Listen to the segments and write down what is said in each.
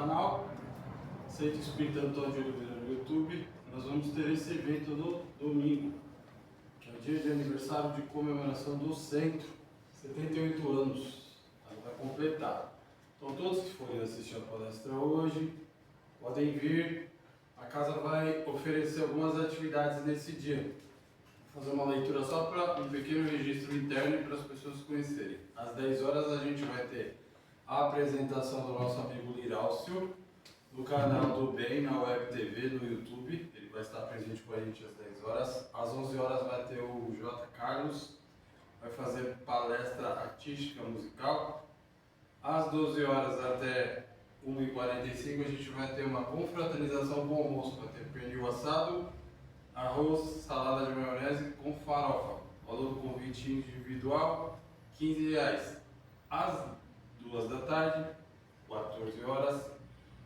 canal, Centro Espírita Antônio de Oliveira no YouTube. Nós vamos ter esse evento no domingo, que é o dia de aniversário de comemoração do Centro, 78 anos, vai completar. Então todos que forem assistir a palestra hoje, podem vir. A casa vai oferecer algumas atividades nesse dia. Vou fazer uma leitura só para um pequeno registro interno para as pessoas conhecerem. Às 10 horas a gente vai ter a apresentação do nosso amigo Lirálcio, do canal do Bem na Web TV, no YouTube. Ele vai estar presente com a gente às 10 horas. Às 11 horas vai ter o J. Carlos, vai fazer palestra artística musical. Às 12 horas até 1h45 a gente vai ter uma confraternização com almoço. Vai ter pernil assado, arroz, salada de maionese com farofa. Valor do convite individual, R$15. Às 2 da tarde, 14 horas,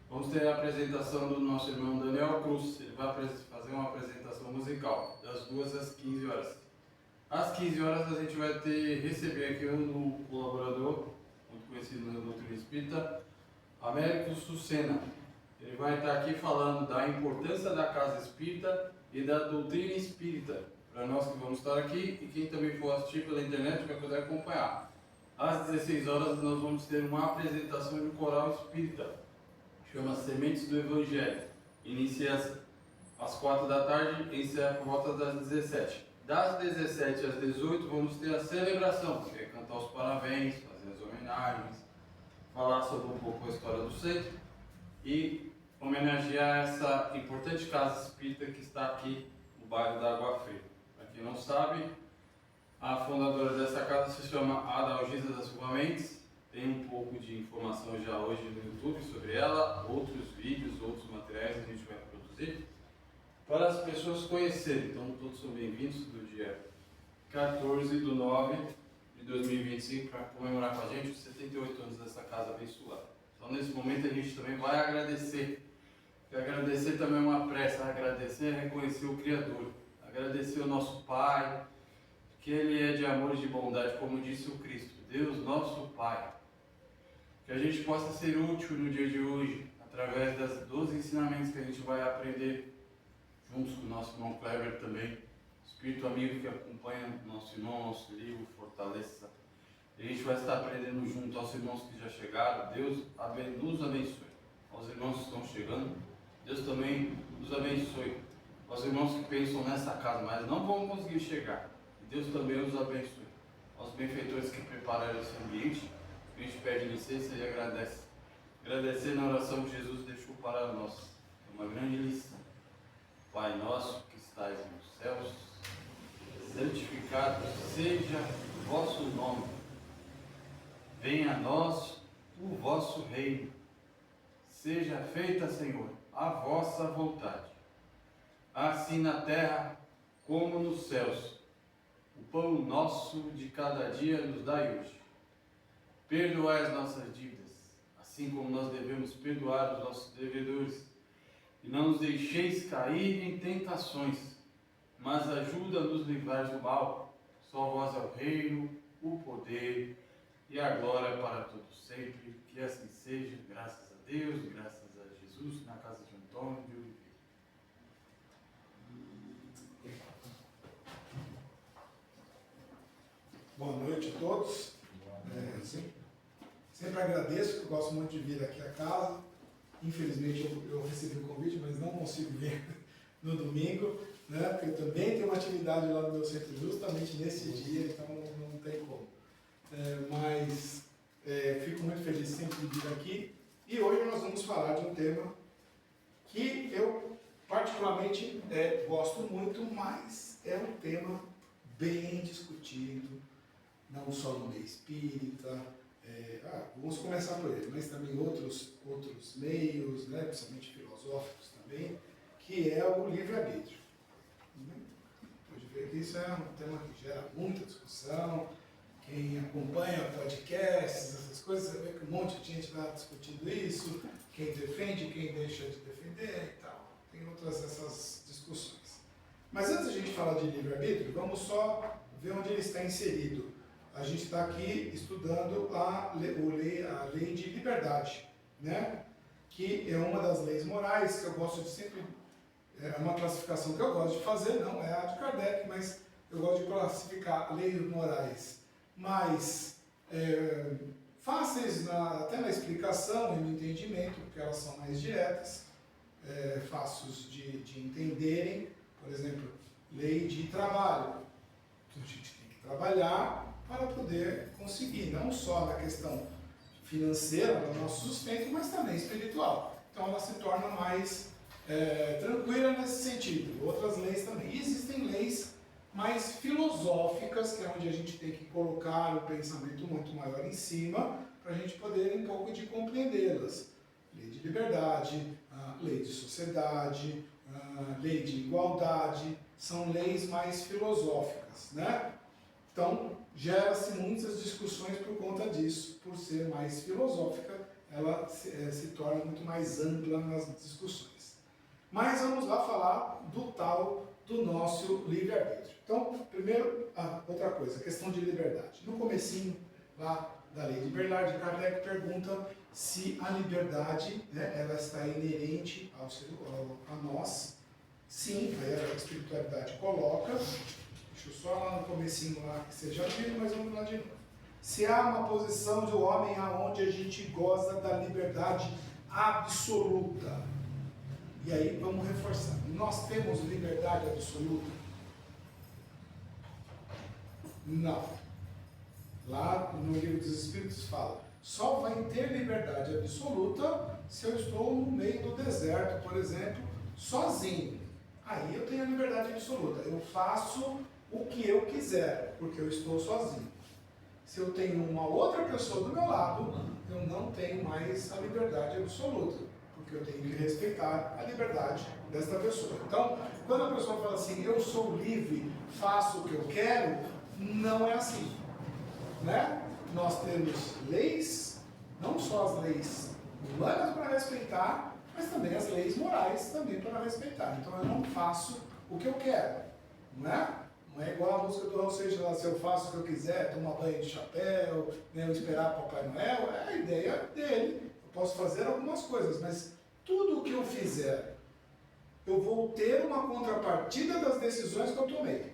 vamos ter a apresentação do nosso irmão Daniel Cruz. Ele vai fazer uma apresentação musical, das 2 às 15 horas. Às 15 horas a gente vai receber aqui um colaborador, muito conhecido no doutrina espírita, Américo Sucena. Ele vai estar aqui falando da importância da casa espírita e da doutrina espírita, para nós que vamos estar aqui e quem também for assistir pela internet vai poder acompanhar. Às 16 horas nós vamos ter uma apresentação de um coral espírita, chama Sementes do Evangelho. Inicia às 4 da tarde e encerra por volta das 17. Das 17 às 18 vamos ter a celebração, que é cantar os parabéns, fazer as homenagens, falar sobre um pouco a história do centro e homenagear essa importante casa espírita que está aqui no bairro da Água Fria. Para quem não sabe, a fundadora dessa casa se chama Adalgisa da Silva Mendes. Tem um pouco de informação já hoje no YouTube sobre ela, outros vídeos, outros materiais que a gente vai produzir para as pessoas conhecerem. Então todos são bem-vindos do dia 14/9/2025 para comemorar com a gente os 78 anos dessa casa abençoada. Então nesse momento a gente também vai agradecer. Porque agradecer também é uma prece, agradecer é reconhecer o Criador, agradecer o nosso Pai, que Ele é de amor e de bondade, como disse o Cristo, Deus nosso Pai. Que a gente possa ser útil no dia de hoje, através dos ensinamentos que a gente vai aprender juntos com o nosso irmão Kleber também, espírito amigo que acompanha nosso irmão, nosso livro, fortaleça. A gente vai estar aprendendo junto aos irmãos que já chegaram. Deus nos abençoe. Aos irmãos que estão chegando, Deus também nos abençoe. Aos irmãos que pensam nessa casa, mas não vão conseguir chegar, Deus também os abençoe. Aos benfeitores que prepararam esse ambiente, a gente pede licença e agradece. Agradecer na oração que Jesus deixou para nós. É uma grande lição. Pai nosso que estais nos céus, santificado seja o vosso nome. Venha a nós o vosso reino. Seja feita, Senhor, a vossa vontade, assim na terra como nos céus. O pão nosso de cada dia nos dai hoje. Perdoai as nossas dívidas, assim como nós devemos perdoar os nossos devedores. E não nos deixeis cair em tentações, mas ajuda a nos livrar do mal. Só vós é o reino, o poder e a glória para todos sempre. Que assim seja, graças a Deus, graças a Jesus, na casa de Antônio de Oliveira. Boa noite a todos. Sempre agradeço, porque eu gosto muito de vir aqui à casa. Infelizmente eu recebi o convite, mas não consigo vir no domingo, né? Porque eu também tenho uma atividade lá no meu centro justamente nesse dia, então não tem como. Fico muito feliz sempre de vir aqui. E hoje nós vamos falar de um tema que eu particularmente gosto muito, mas é um tema bem discutido, não só no meio espírita, vamos começar por ele, mas também outros meios, né, principalmente filosóficos também, que é o livre-arbítrio. Pode ver que isso é um tema que gera muita discussão. Quem acompanha podcasts, essas coisas, você vê que um monte de gente está discutindo isso, quem defende, quem deixa de defender e tal. Tem outras essas discussões. Mas antes de a gente falar de livre-arbítrio, vamos só ver onde ele está inserido. A gente está aqui estudando a lei de liberdade, né? que é uma das leis morais, que eu gosto de sempre, é uma classificação que eu gosto de fazer, não é a de Kardec, mas eu gosto de classificar leis morais mais fáceis até na explicação e no entendimento, porque elas são mais diretas, fáceis de entenderem. Por exemplo, lei de trabalho. Então, a gente tem que trabalhar para poder conseguir, não só na questão financeira, do nosso sustento, mas também espiritual. Então ela se torna mais tranquila nesse sentido. Outras leis também. E existem leis mais filosóficas, que é onde a gente tem que colocar o pensamento muito maior em cima, para a gente poder um pouco de compreendê-las. Lei de liberdade, lei de sociedade, lei de igualdade, são leis mais filosóficas, né? Então, gera-se muitas discussões por conta disso, por ser mais filosófica, ela se torna muito mais ampla nas discussões. Mas vamos lá falar do tal do nosso livre-arbítrio. Então, primeiro, outra coisa, a questão de liberdade. No comecinho lá da lei de Bernard, Kardec pergunta se a liberdade, né, ela está inerente a nós. Sim, aí a espiritualidade coloca. Deixa eu só lá no comecinho lá que você já viu, mas vamos lá de novo. Se há uma posição do homem aonde a gente goza da liberdade absoluta. E aí vamos reforçar. Nós temos liberdade absoluta? Não. Lá no Livro dos Espíritos fala, só vai ter liberdade absoluta se eu estou no meio do deserto, por exemplo, sozinho. Aí eu tenho a liberdade absoluta. Eu faço o que eu quiser, porque eu estou sozinho. Se eu tenho uma outra pessoa do meu lado, eu não tenho mais a liberdade absoluta, porque eu tenho que respeitar a liberdade desta pessoa. Então, quando a pessoa fala assim, eu sou livre, faço o que eu quero, não é assim, né? Nós temos leis, não só as leis humanas para respeitar, mas também as leis morais também para respeitar. Então eu não faço o que eu quero, não é? Não é igual a música do Raul Seixas lá, se eu faço o que eu quiser, tomar banho de chapéu, né, esperar Papai Noel, é a ideia dele. Eu posso fazer algumas coisas, mas tudo o que eu fizer, eu vou ter uma contrapartida das decisões que eu tomei.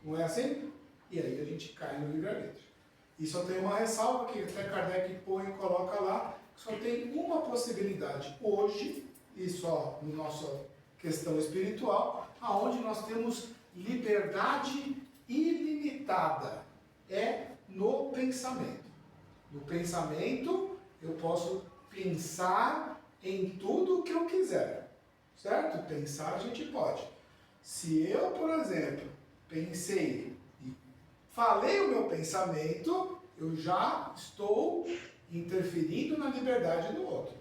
Não é assim? E aí a gente cai no livre-arbítrio. E só tem uma ressalva que até Kardec põe e coloca lá, que só tem uma possibilidade hoje, e só na nossa questão espiritual, aonde nós temos liberdade ilimitada, é no pensamento. No pensamento eu posso pensar em tudo o que eu quiser, certo? Pensar a gente pode. Se eu, por exemplo, pensei e falei o meu pensamento, eu já estou interferindo na liberdade do outro.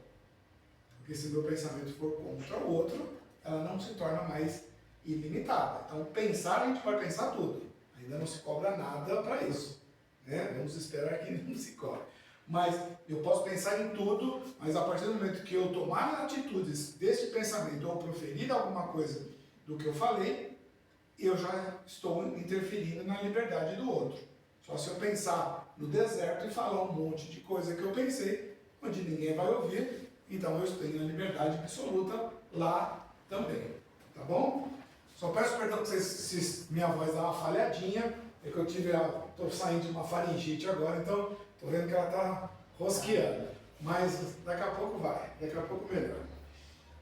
Porque se meu pensamento for contra o outro, ela não se torna mais ilimitada. Então, pensar, a gente pode pensar tudo. Ainda não se cobra nada para isso, né? Vamos esperar que não se cobre. Mas eu posso pensar em tudo, mas a partir do momento que eu tomar atitudes desse pensamento ou proferir alguma coisa do que eu falei, eu já estou interferindo na liberdade do outro. Só se eu pensar no deserto e falar um monte de coisa que eu pensei, onde ninguém vai ouvir, então eu tenho a liberdade absoluta lá também. Tá bom? Só peço perdão que se minha voz dá uma falhadinha, é que eu estou saindo de uma faringite agora, então estou vendo que ela está rosqueando. Mas daqui a pouco vai, daqui a pouco melhora.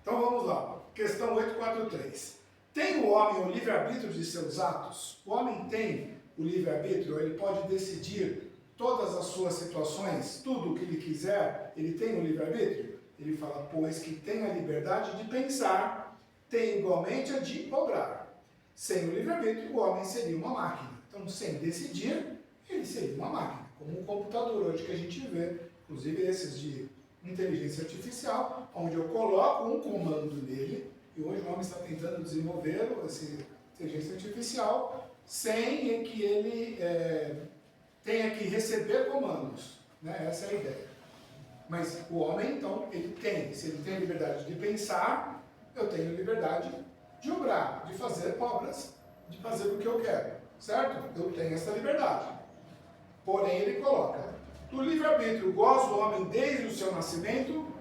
Então vamos lá, questão 843. Tem o homem o livre-arbítrio de seus atos? O homem tem o livre-arbítrio, ele pode decidir todas as suas situações, tudo o que ele quiser, ele tem o livre-arbítrio? Ele fala, pois que tem a liberdade de pensar, tem igualmente a de obrar. Sem o livre-arbítrio, o homem seria uma máquina. Então, sem decidir, ele seria uma máquina, como um computador hoje que a gente vê, inclusive esses de inteligência artificial, onde eu coloco um comando nele, e hoje o homem está tentando desenvolver essa inteligência artificial sem que ele tenha que receber comandos, né? Essa é a ideia. Mas o homem, então, se ele tem a liberdade de pensar, eu tenho liberdade de obrar, de fazer obras, de fazer o que eu quero, certo? Eu tenho essa liberdade. Porém, ele coloca, do livre-arbítrio goza o homem desde o seu nascimento?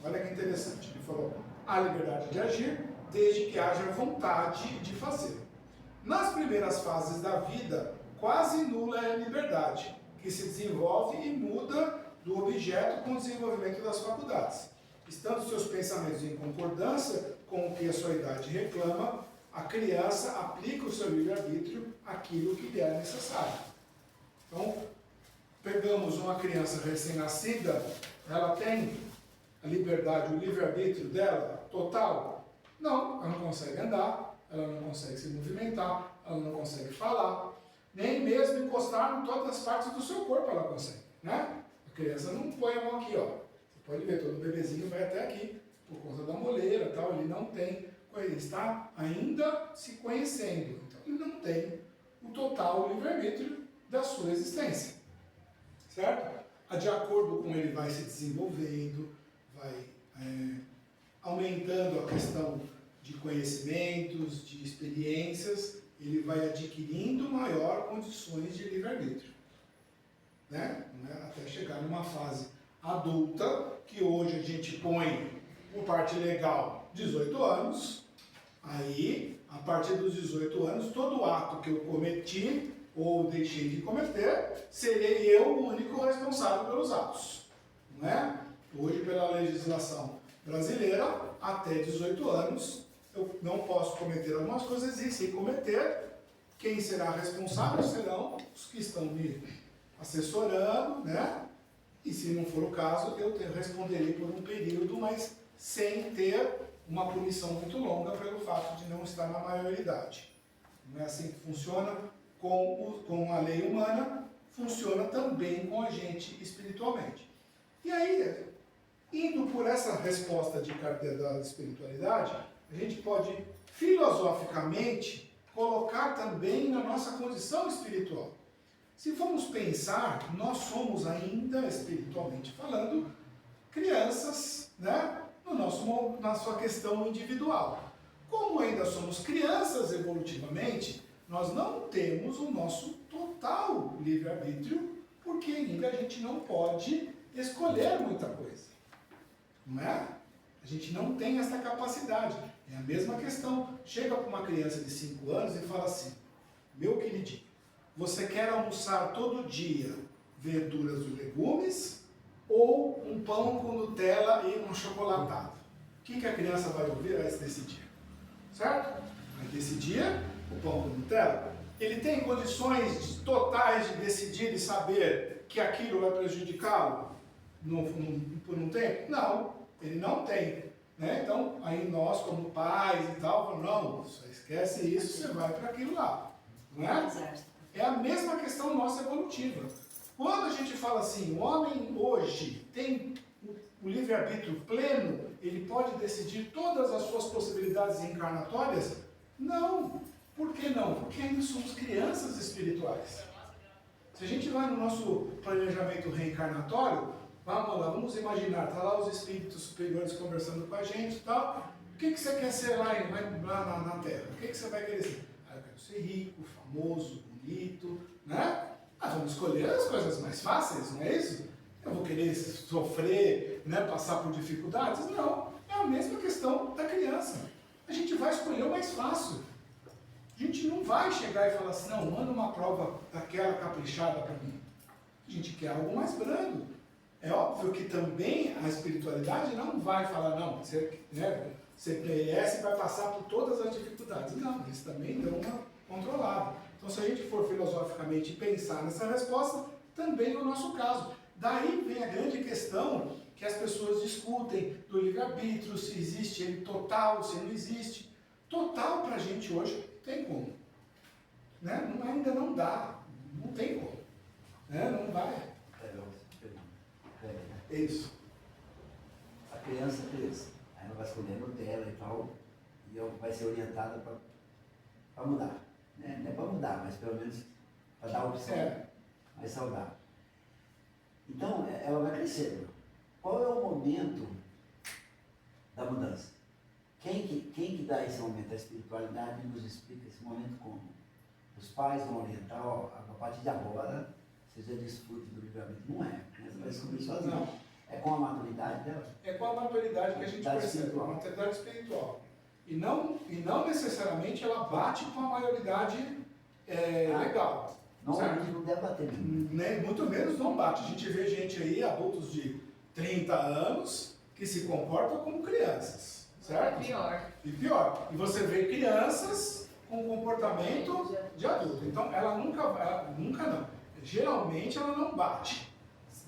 Olha que interessante. Ele falou, há liberdade de agir, desde que haja vontade de fazer. Nas primeiras fases da vida, quase nula é a liberdade, que se desenvolve e muda do objeto com o desenvolvimento das faculdades. Estando seus pensamentos em concordância com o que a sua idade reclama, a criança aplica o seu livre-arbítrio àquilo que lhe é necessário. Então, pegamos uma criança recém-nascida, ela tem a liberdade, o livre-arbítrio dela total? Não, ela não consegue andar, ela não consegue se movimentar, ela não consegue falar, nem mesmo encostar em todas as partes do seu corpo ela consegue, né? A criança não põe a mão aqui, ó. Você pode ver, todo bebezinho vai até aqui, por conta da moleira e tal, ele não tem, ele está ainda se conhecendo, então ele não tem o total livre-arbítrio da sua existência, certo? De acordo com ele vai se desenvolvendo, vai aumentando a questão de conhecimentos, de experiências, ele vai adquirindo maior condições de livre-arbítrio, né? Até chegar numa fase adulta, que hoje a gente põe por parte legal 18 anos, aí, a partir dos 18 anos, todo ato que eu cometi ou deixei de cometer, serei eu o único responsável pelos atos, não é? Hoje, pela legislação brasileira, até 18 anos, eu não posso cometer algumas coisas e, se cometer, quem será responsável serão os que estão me assessorando, né? E se não for o caso, eu responderei por um período, mas sem ter uma punição muito longa pelo fato de não estar na maioridade. Não é assim que funciona com a lei humana, funciona também com a gente espiritualmente. E aí, indo por essa resposta da espiritualidade, a gente pode filosoficamente colocar também na nossa condição espiritual. Se formos pensar, nós somos ainda, espiritualmente falando, crianças, né? Na sua questão individual. Como ainda somos crianças evolutivamente, nós não temos o nosso total livre-arbítrio, porque ainda a gente não pode escolher muita coisa. Não é? A gente não tem essa capacidade. É a mesma questão. Chega para uma criança de 5 anos e fala assim, meu queridinho, você quer almoçar todo dia verduras e legumes ou um pão com Nutella e um chocolatado? O que a criança vai ouvir a decidir? Certo? Vai decidir o pão com Nutella. Ele tem condições totais de decidir e saber que aquilo vai prejudicá-lo por um tempo? Não, ele não tem. Né? Então, aí nós, como pais e tal, falamos, não, só esquece isso, você vai para aquilo lá. Não é? É a mesma questão nossa evolutiva. Quando a gente fala assim, o homem hoje tem o livre-arbítrio pleno, ele pode decidir todas as suas possibilidades encarnatórias? Não. Por que não? Porque ainda somos crianças espirituais. Se a gente vai no nosso planejamento reencarnatório, vamos lá, vamos imaginar, está lá os espíritos superiores conversando com a gente e tal. O que você quer ser lá na Terra? O que você vai querer ser? Eu quero ser rico, famoso, bonito, né? Vamos escolher as coisas mais fáceis, não é isso? Eu vou querer sofrer, né, passar por dificuldades? Não, é a mesma questão da criança. A gente vai escolher o mais fácil. A gente não vai chegar e falar assim, não, manda uma prova daquela caprichada para mim. A gente quer algo mais brando. É óbvio que também a espiritualidade não vai falar, não, você merece e vai passar por todas as dificuldades. Não, eles também dão uma controlada. Então, se a gente for filosoficamente pensar nessa resposta, também é o nosso caso. Daí vem a grande questão que as pessoas discutem do livre-arbítrio, se existe ele total, se não existe. Total para a gente hoje não tem como. Né? Ainda não dá, não tem como. Né? Não vai. É isso. A criança cresce, aí ela vai escolher Nutella e tal, e vai ser orientada para mudar. Né? Não é para mudar, mas pelo menos para dar a opção mais saudável. Então, ela vai crescendo. Qual é o momento da mudança? Quem que dá esse momento? A espiritualidade nos explica esse momento como? Os pais vão orientar, ó, a partir de agora, você já desfrute do livre-arbítrio. Não é, a criança vai descobrir sozinha. É com a maturidade dela? É com a maturidade que a gente Maturidade percebe, espiritual. a maturidade espiritual. E não necessariamente ela bate com a maioridade legal. Normalmente não deve bater. Né? Muito menos não bate. A gente vê gente aí, adultos de 30 anos, que se comportam como crianças, certo? É pior. E pior, e você vê crianças com comportamento de adulto. Então, ela nunca não. Geralmente ela não bate.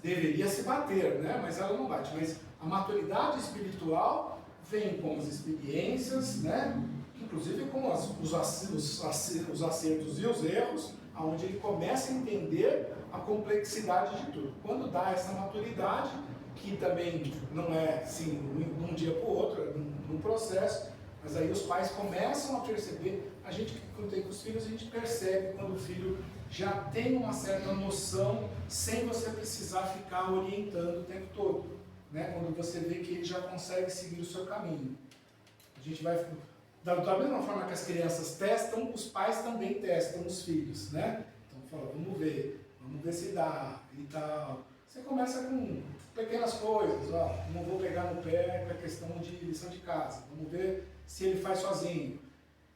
Deveria se bater, né? Mas ela não bate. Mas a maturidade espiritual vem com as experiências, né? Inclusive com os acertos e os erros, onde ele começa a entender a complexidade de tudo. Quando dá essa maturidade, que também não é assim, de um dia para o outro, é num processo, mas aí os pais começam a perceber, a gente que tem com os filhos, a gente percebe quando o filho já tem uma certa noção, sem você precisar ficar orientando o tempo todo, né? Quando você vê que ele já consegue seguir o seu caminho. A gente vai, da mesma forma que as crianças testam, os pais também testam os filhos, né? Então fala, vamos ver se dá e tal. Você começa com pequenas coisas, ó, não vou pegar no pé com a questão de lição de casa, vamos ver se ele faz sozinho.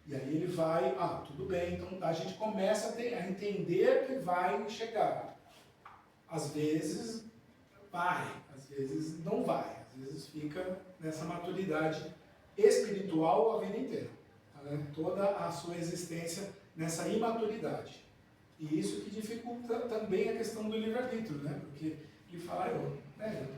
E aí ele vai, tudo bem, então a gente começa a entender que vai chegar. Às vezes vai, às vezes não vai, às vezes fica nessa maturidade espiritual a vida inteira. Né? Toda a sua existência nessa imaturidade. E isso que dificulta também a questão do livre-arbítrio, né? Porque ele fala, eu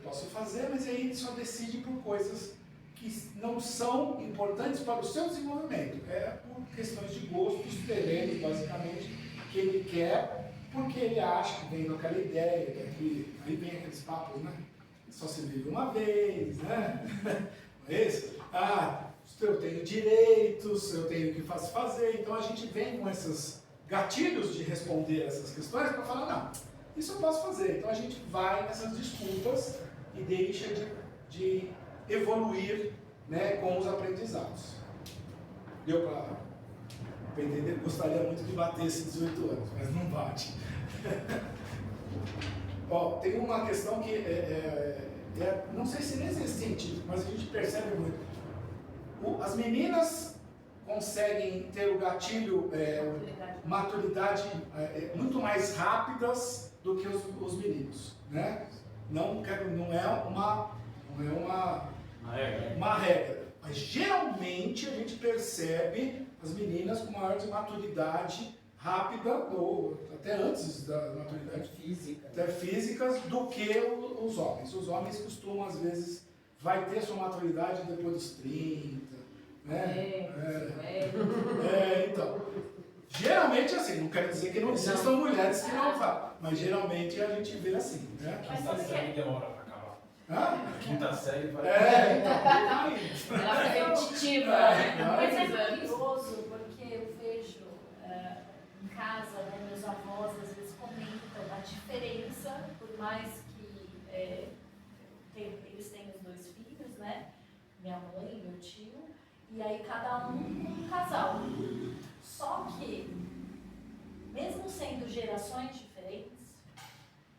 posso fazer, mas aí ele só decide por coisas que não são importantes para o seu desenvolvimento. É por questões de gostos terrenos, basicamente, que ele quer, porque ele acha que vem naquela ideia, aí vem aqueles papos, né? Só se vive uma vez, né? Não é isso? Eu tenho direitos, eu tenho o que fazer, então a gente vem com esses gatilhos de responder essas questões para falar, não, isso eu posso fazer. Então a gente vai nessas desculpas e deixa de evoluir, né, com os aprendizados. Deu para entender? Gostaria muito de bater esses 18 anos, mas não bate. Tem uma questão que não sei se nem é científico, mas a gente percebe muito. As meninas conseguem ter o gatilho, maturidade muito mais rápidas do que os meninos, né? Não é uma regra, mas geralmente a gente percebe as meninas com maior maturidade rápida, ou até antes da maturidade física, até físicas, do que os homens. Os homens costumam, às vezes, vai ter sua maturidade depois dos 30, né? Então, geralmente assim, não quero dizer que não existam mulheres que não vão, mas geralmente a gente vê assim, né? Quinta série demora pra acabar. Quinta série vai. Ela é repetitiva. Mas é curioso, porque eu vejo em casa, né, meus avós às vezes comentam a diferença, por mais que eles têm os 2 filhos, né? Minha mãe e meu tio, e aí cada um casal. Só que, mesmo sendo gerações diferentes,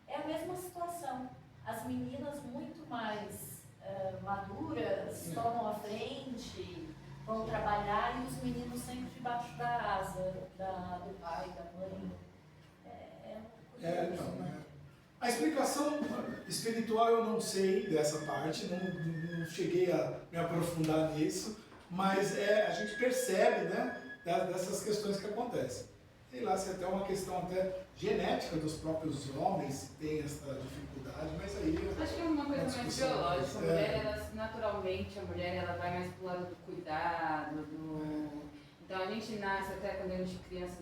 é a mesma situação. As meninas muito mais maduras tomam a frente, vão trabalhar, e os meninos sempre debaixo da asa do pai, da mãe. A explicação espiritual eu não sei dessa parte, não cheguei a me aprofundar nisso, mas a gente percebe, né, dessas questões que acontecem. Sei lá se é até uma questão até genética dos próprios homens tem essa dificuldade, mas aí... Acho que é uma coisa mais biológica. A mulher, naturalmente, a mulher ela vai mais pro lado do cuidado, Então a gente nasce, até quando a gente é criança,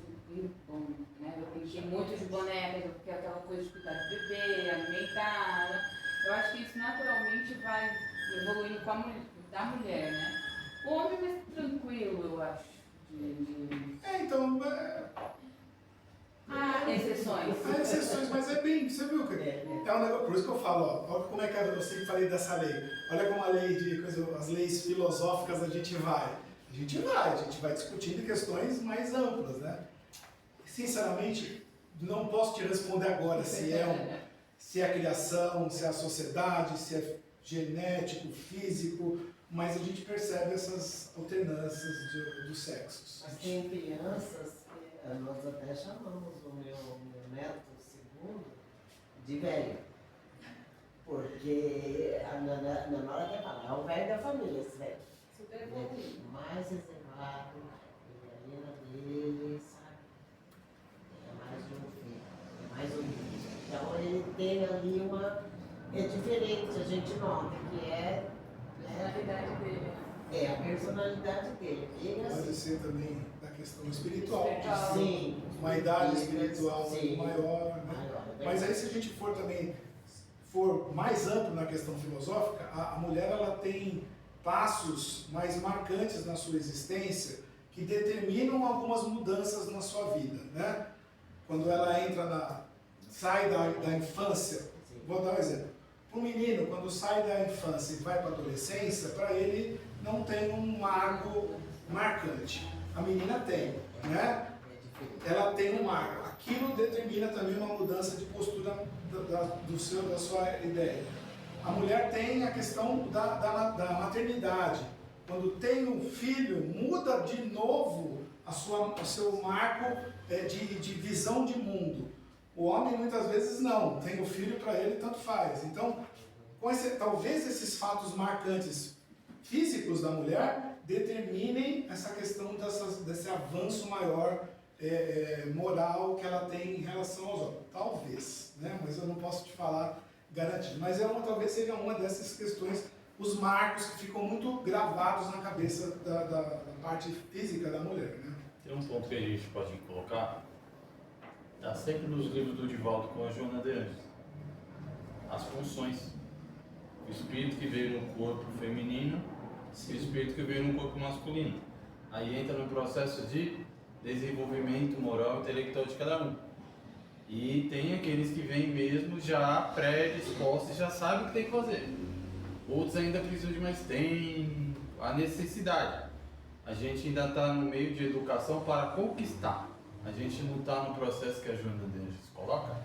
né? Eu brinquei muito de boneca, porque é aquela coisa de cuidar do bebê, alimentar. Eu acho que isso naturalmente vai evoluindo da mulher, né? O homem é mais tranquilo, eu acho. Há exceções. Há exceções, mas é bem, você viu que é um negócio, por isso que eu falo, olha como é que eu sempre falei dessa lei. Olha como a lei as leis filosóficas a gente vai discutindo questões mais amplas, né? Sinceramente, não posso te responder agora se se é criação, se é a sociedade, se é genético, físico, mas a gente percebe essas alternâncias dos sexos. Mas tem crianças que nós até chamamos o meu neto segundo de velho. Porque a Nora quer falar, é o velho da família, esse velho. Super Ele evoluído. é mais reservado, ele é dele, sabe? É mais um filho, é mais um. Então ele tem ali uma. É diferente, a gente nota que é. A personalidade dele. É a personalidade dele. Ele é Pode assim. ser também da questão espiritual, Espiritual. Sim. uma idade espiritual Sim. maior, né? Maior, é Mas aí verdade. se a gente for também for mais amplo na questão filosófica, a mulher ela tem passos mais marcantes na sua existência que determinam algumas mudanças na sua vida, né? Quando ela entra sai da infância, Sim. vou dar um exemplo. O menino, quando sai da infância e vai para a adolescência, para ele não tem um marco marcante. A menina tem, né? É diferente. Ela tem um marco. Aquilo determina também uma mudança de postura da sua ideia. A mulher tem a questão da maternidade. Quando tem um filho, muda de novo o seu marco de visão de mundo. O homem muitas vezes não, tem o filho para ele, tanto faz. Então, talvez esses fatos marcantes físicos da mulher determinem essa questão desse avanço maior moral que ela tem em relação aos homens. Talvez, né? Mas eu não posso te falar garantido. Mas talvez seja uma dessas questões, os marcos que ficam muito gravados na cabeça da parte física da mulher, né? Tem um ponto que a gente pode colocar, está sempre nos livros do Divaldo com a Joana de Anjos. As funções. O espírito que veio no corpo feminino e o espírito que veio no corpo masculino. Aí entra no processo de desenvolvimento moral e intelectual de cada um. E tem aqueles que vêm mesmo já predispostos, já sabem o que tem que fazer. Outros ainda precisam de mais tempo, a necessidade. A gente ainda está no meio de educação para conquistar. A gente não está no processo que a Joana de Anjos coloca,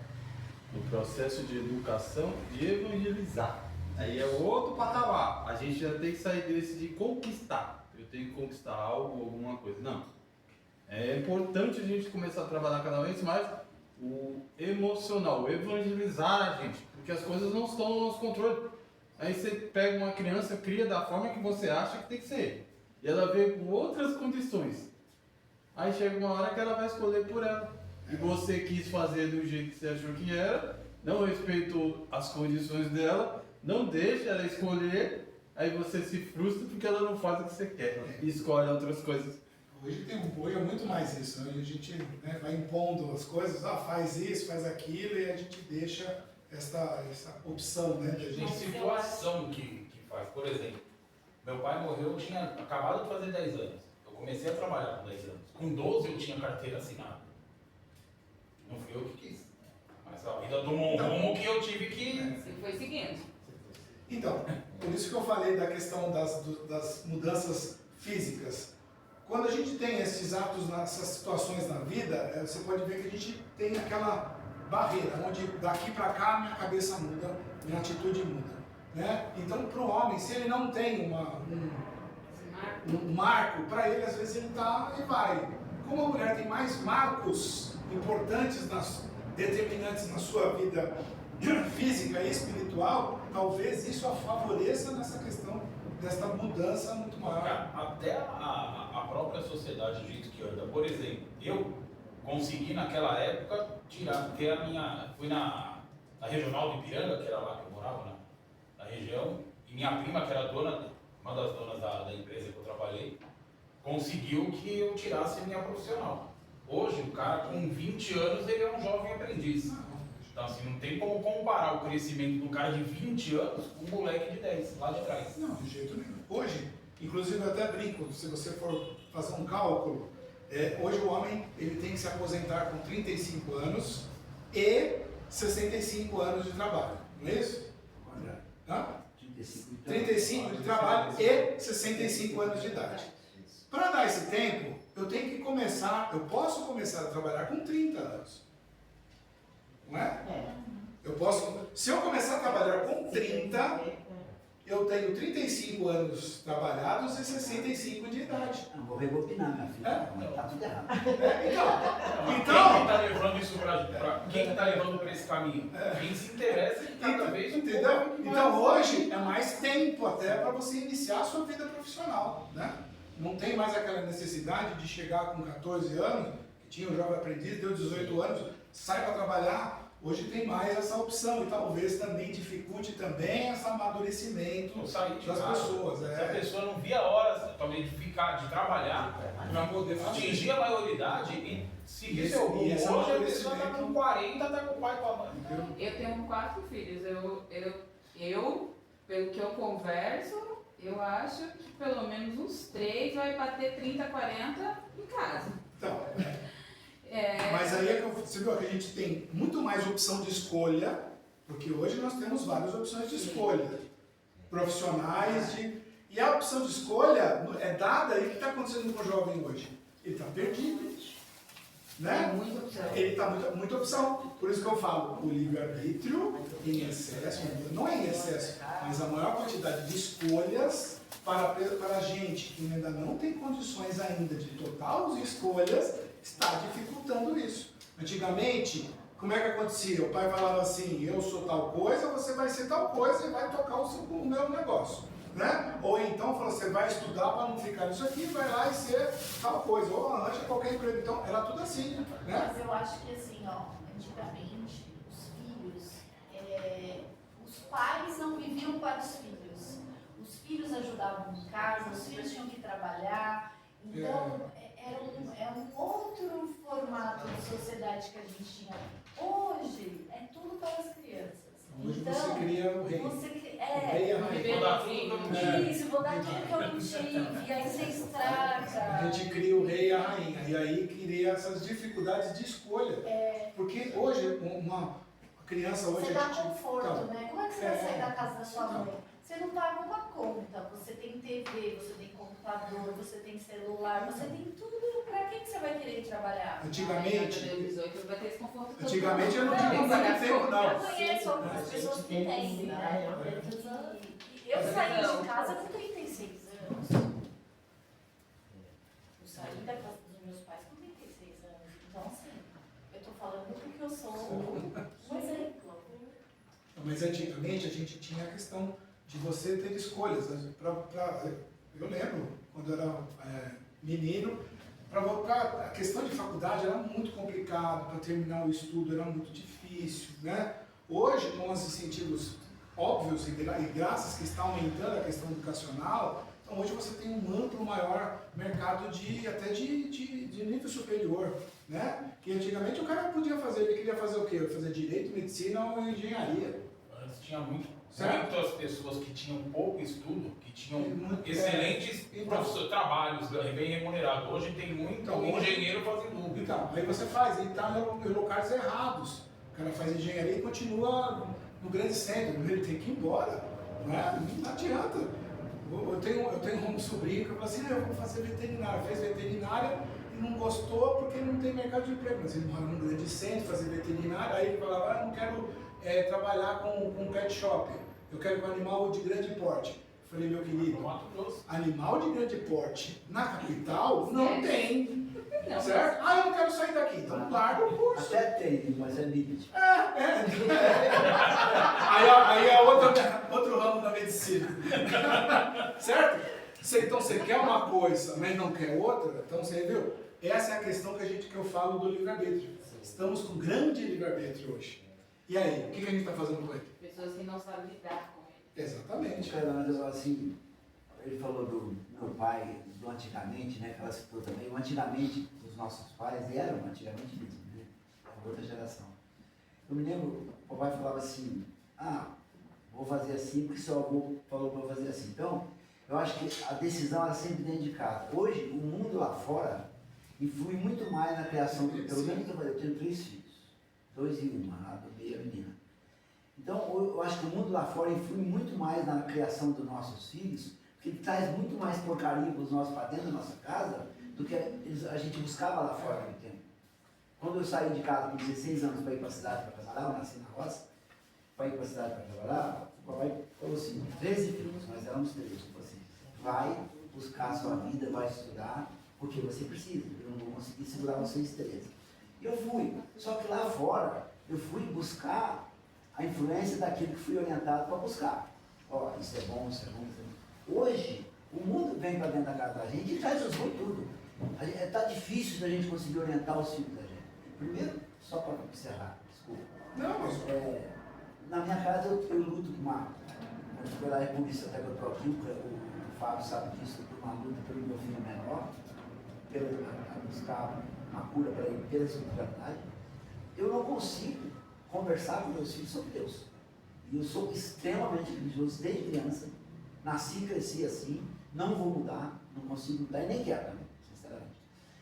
no processo de educação, de evangelizar. Aí é outro patamar. A gente já tem que sair desse de conquistar. Eu tenho que conquistar algo, alguma coisa. Não. É importante a gente começar a trabalhar cada vez mais o emocional, o evangelizar a gente, porque as coisas não estão no nosso controle. Aí você pega uma criança, cria da forma que você acha que tem que ser, e ela vê com outras condições. Aí chega uma hora que ela vai escolher por ela. E você quis fazer do jeito que você achou que era, não respeitou as condições dela, não deixa ela escolher, aí você se frustra porque ela não faz o que você quer e escolhe outras coisas. Hoje é muito mais isso, né? A gente vai impondo as coisas, faz isso, faz aquilo, e a gente deixa essa opção, né? Da Tem gente... situação que faz. Por exemplo, meu pai morreu, eu tinha acabado de fazer 10 anos. Eu comecei a trabalhar com 10 anos. Com 12 eu tinha carteira assinada. Não fui eu que quis. Mas a vida tomou um rumo que eu tive que... Você foi seguindo. Então, por isso que eu falei da questão das mudanças físicas. Quando a gente tem esses atos, essas situações na vida, você pode ver que a gente tem aquela barreira, onde daqui para cá minha cabeça muda, minha atitude muda, né? Então, para o homem, se ele não tem um marco, para ele, às vezes ele tá e vai. Como a mulher tem mais marcos importantes, determinantes na sua vida física e espiritual, talvez isso a favoreça nessa questão desta mudança muito maior. Até a própria sociedade do jeito que anda. Por exemplo, eu consegui naquela época ter a minha... Fui na regional de Ipiranga, que era lá que eu morava, na região, e minha prima, que era uma das donas da empresa que eu trabalhei, conseguiu que eu tirasse a minha profissional. Hoje, o cara com 20 anos, ele é um jovem aprendiz. Então, assim, não tem como comparar o crescimento de um cara de 20 anos com um moleque de 10, lá de trás. Não, de jeito nenhum. Hoje, inclusive eu até brinco, se você for fazer um cálculo, hoje o homem ele tem que se aposentar com 35 anos e 65 anos de trabalho, não é isso? Hã? 35 de trabalho e 65 anos de idade. Para dar esse tempo, eu posso começar a trabalhar com 30 anos. Não é? Eu posso, se eu começar a trabalhar com 30, eu tenho 35 anos trabalhados e 65 de idade. Não vou rebobinar, minha filha. Não, tá tudo errado. Quem Então, está levando isso quem está levando para esse caminho? Quem se interessa em cada vez entendeu? Então hoje é mais tempo até para você iniciar a sua vida profissional, né? Não tem mais aquela necessidade de chegar com 14 anos, que tinha um jovem aprendiz, deu 18 anos, sai para trabalhar. Hoje tem mais essa opção e talvez também dificulte também esse amadurecimento das pessoas. Se a pessoa não via horas também de ficar, de trabalhar, Para poder fazer. atingir a maioridade e seguir seu rumo. esse Hoje a pessoa está amadurecimento. com 40, está com o pai e com a mãe. Eu tenho 4 filhos. Eu, pelo que eu converso, eu acho que pelo menos uns 3 vai bater 30, 40 em casa. Então, mas aí é que você viu que a gente tem muito mais opção de escolha, porque hoje nós temos várias opções de escolha. Profissionais e a opção de escolha é dada, e o que está acontecendo com o jovem hoje? Ele está perdido. Né? Tem muita opção. Ele está muita opção. Por isso que eu falo, o livre-arbítrio em excesso, não é em excesso, mas a maior quantidade de escolhas para a gente que ainda não tem condições ainda de total escolhas, está dificultando isso. Antigamente, como é que acontecia? O pai falava assim, eu sou tal coisa, você vai ser tal coisa e vai tocar o meu negócio. Né? Ou então falou, você vai estudar para não ficar nisso aqui, vai lá e ser tal coisa, ou arranja qualquer emprego. Então era tudo assim, né? Mas eu acho que assim, ó, antigamente os filhos, os pais não viviam para os filhos. Os filhos ajudavam em casa, os filhos tinham que trabalhar. Então era um outro formato de sociedade que a gente tinha. Hoje é tudo para as crianças. Hoje então, você cria o rei. O rei e a rainha. Vou dar tudo que eu não tive. Isso, vou dar tudo que eu não tive. E aí você estraga. A gente cria o rei e a rainha. E aí cria essas dificuldades de escolha. Porque hoje, uma criança hoje... Você dá a gente, conforto, então, né? Como é que você vai sair da casa da sua mãe? Você não paga uma conta, você tem TV, você tem computador, você tem celular, você tem tudo. Pra que você vai querer trabalhar? Antigamente, 18 vai ter esse conforto todo. antigamente eu não tinha muito tempo, Eu não. conheço algumas pessoas que têm, né? Eu saí de casa com 36 anos. Eu saí da casa dos meus pais com 36 anos. Então, assim, eu tô falando porque eu sou um exemplo. Mas antigamente a gente tinha a questão de você ter escolhas. Eu lembro, quando eu era menino, a questão de faculdade era muito complicado, para terminar o estudo era muito difícil. Né? Hoje, com os incentivos óbvios e graças que está aumentando a questão educacional, então hoje você tem um amplo maior mercado até de nível superior. Né? Que antigamente o cara podia fazer, ele queria fazer o quê? Fazer direito, medicina ou engenharia. Antes tinha muitas pessoas que tinham pouco estudo, que tinham excelentes trabalhos bem remunerados. Hoje tem muito engenheiro fazendo Uber. Então, aí você faz, ele está em locais errados. O cara faz engenharia e continua no grande centro, ele tem que ir embora. Não adianta. Eu tenho um sobrinho que eu falo assim, eu vou fazer veterinária. Fez veterinária e não gostou porque não tem mercado de emprego. Mas ele mora num grande centro, fazer veterinária, aí ele falava, eu não quero trabalhar com pet shop, eu quero com animal de grande porte. Eu falei, meu querido, animal de grande porte na capital não tem. Certo? Eu não quero sair daqui, então larga o curso. Até tem, mas é limite. Aí é outro ramo da medicina. Certo? Então você quer uma coisa, mas não quer outra, então você viu? Essa é a questão que eu falo do livre-arbítrio. Estamos com grande livre-arbítrio hoje. E aí, o que a gente está fazendo com ele? Pessoas que não sabem lidar com ele. Exatamente. Mas eu falo assim, ele falou do meu pai, do antigamente, né? Que ela citou também. O antigamente, os nossos pais eram antigamente mesmo, né? A outra geração. Eu me lembro, o papai falava assim, vou fazer assim porque seu avô falou para fazer assim. Então, eu acho que a decisão era sempre dentro de casa. Hoje, o mundo lá fora influi muito mais na criação, pelo menos eu tenho 3 filhos. 2 e 1, a bebê e a menina. Então, eu acho que o mundo lá fora influi muito mais na criação dos nossos filhos, porque ele traz muito mais porcaria para os nossos para dentro da nossa casa do que a gente buscava lá fora no tempo. Quando eu saí de casa com 16 anos para ir para a cidade para trabalhar, eu nasci na roça, para ir para a cidade para trabalhar, o papai falou assim, 13 filhos, nós éramos 13, falou assim, vai buscar a sua vida, vai estudar, porque você precisa, eu não vou conseguir segurar vocês 13. E eu fui, só que lá fora, eu fui buscar a influência daquilo que fui orientado para buscar. Ó, isso é bom, isso é bom, isso é bom. Hoje, o mundo vem para dentro da casa da gente e já resolveu tudo. Está difícil da gente conseguir orientar os filhos da gente. Primeiro, só para encerrar, desculpa. Não, mas... Na minha casa eu luto com uma... Foi lá por isso até que eu estou aqui, o Fábio sabe disso, eu estou uma luta pelo meu filho menor, a buscar uma cura para ele pela espiritualidade. Eu não consigo conversar com meus filhos sobre Deus. E eu sou extremamente religioso desde criança, nasci e cresci assim, não vou mudar, não consigo mudar e nem quero também, sinceramente.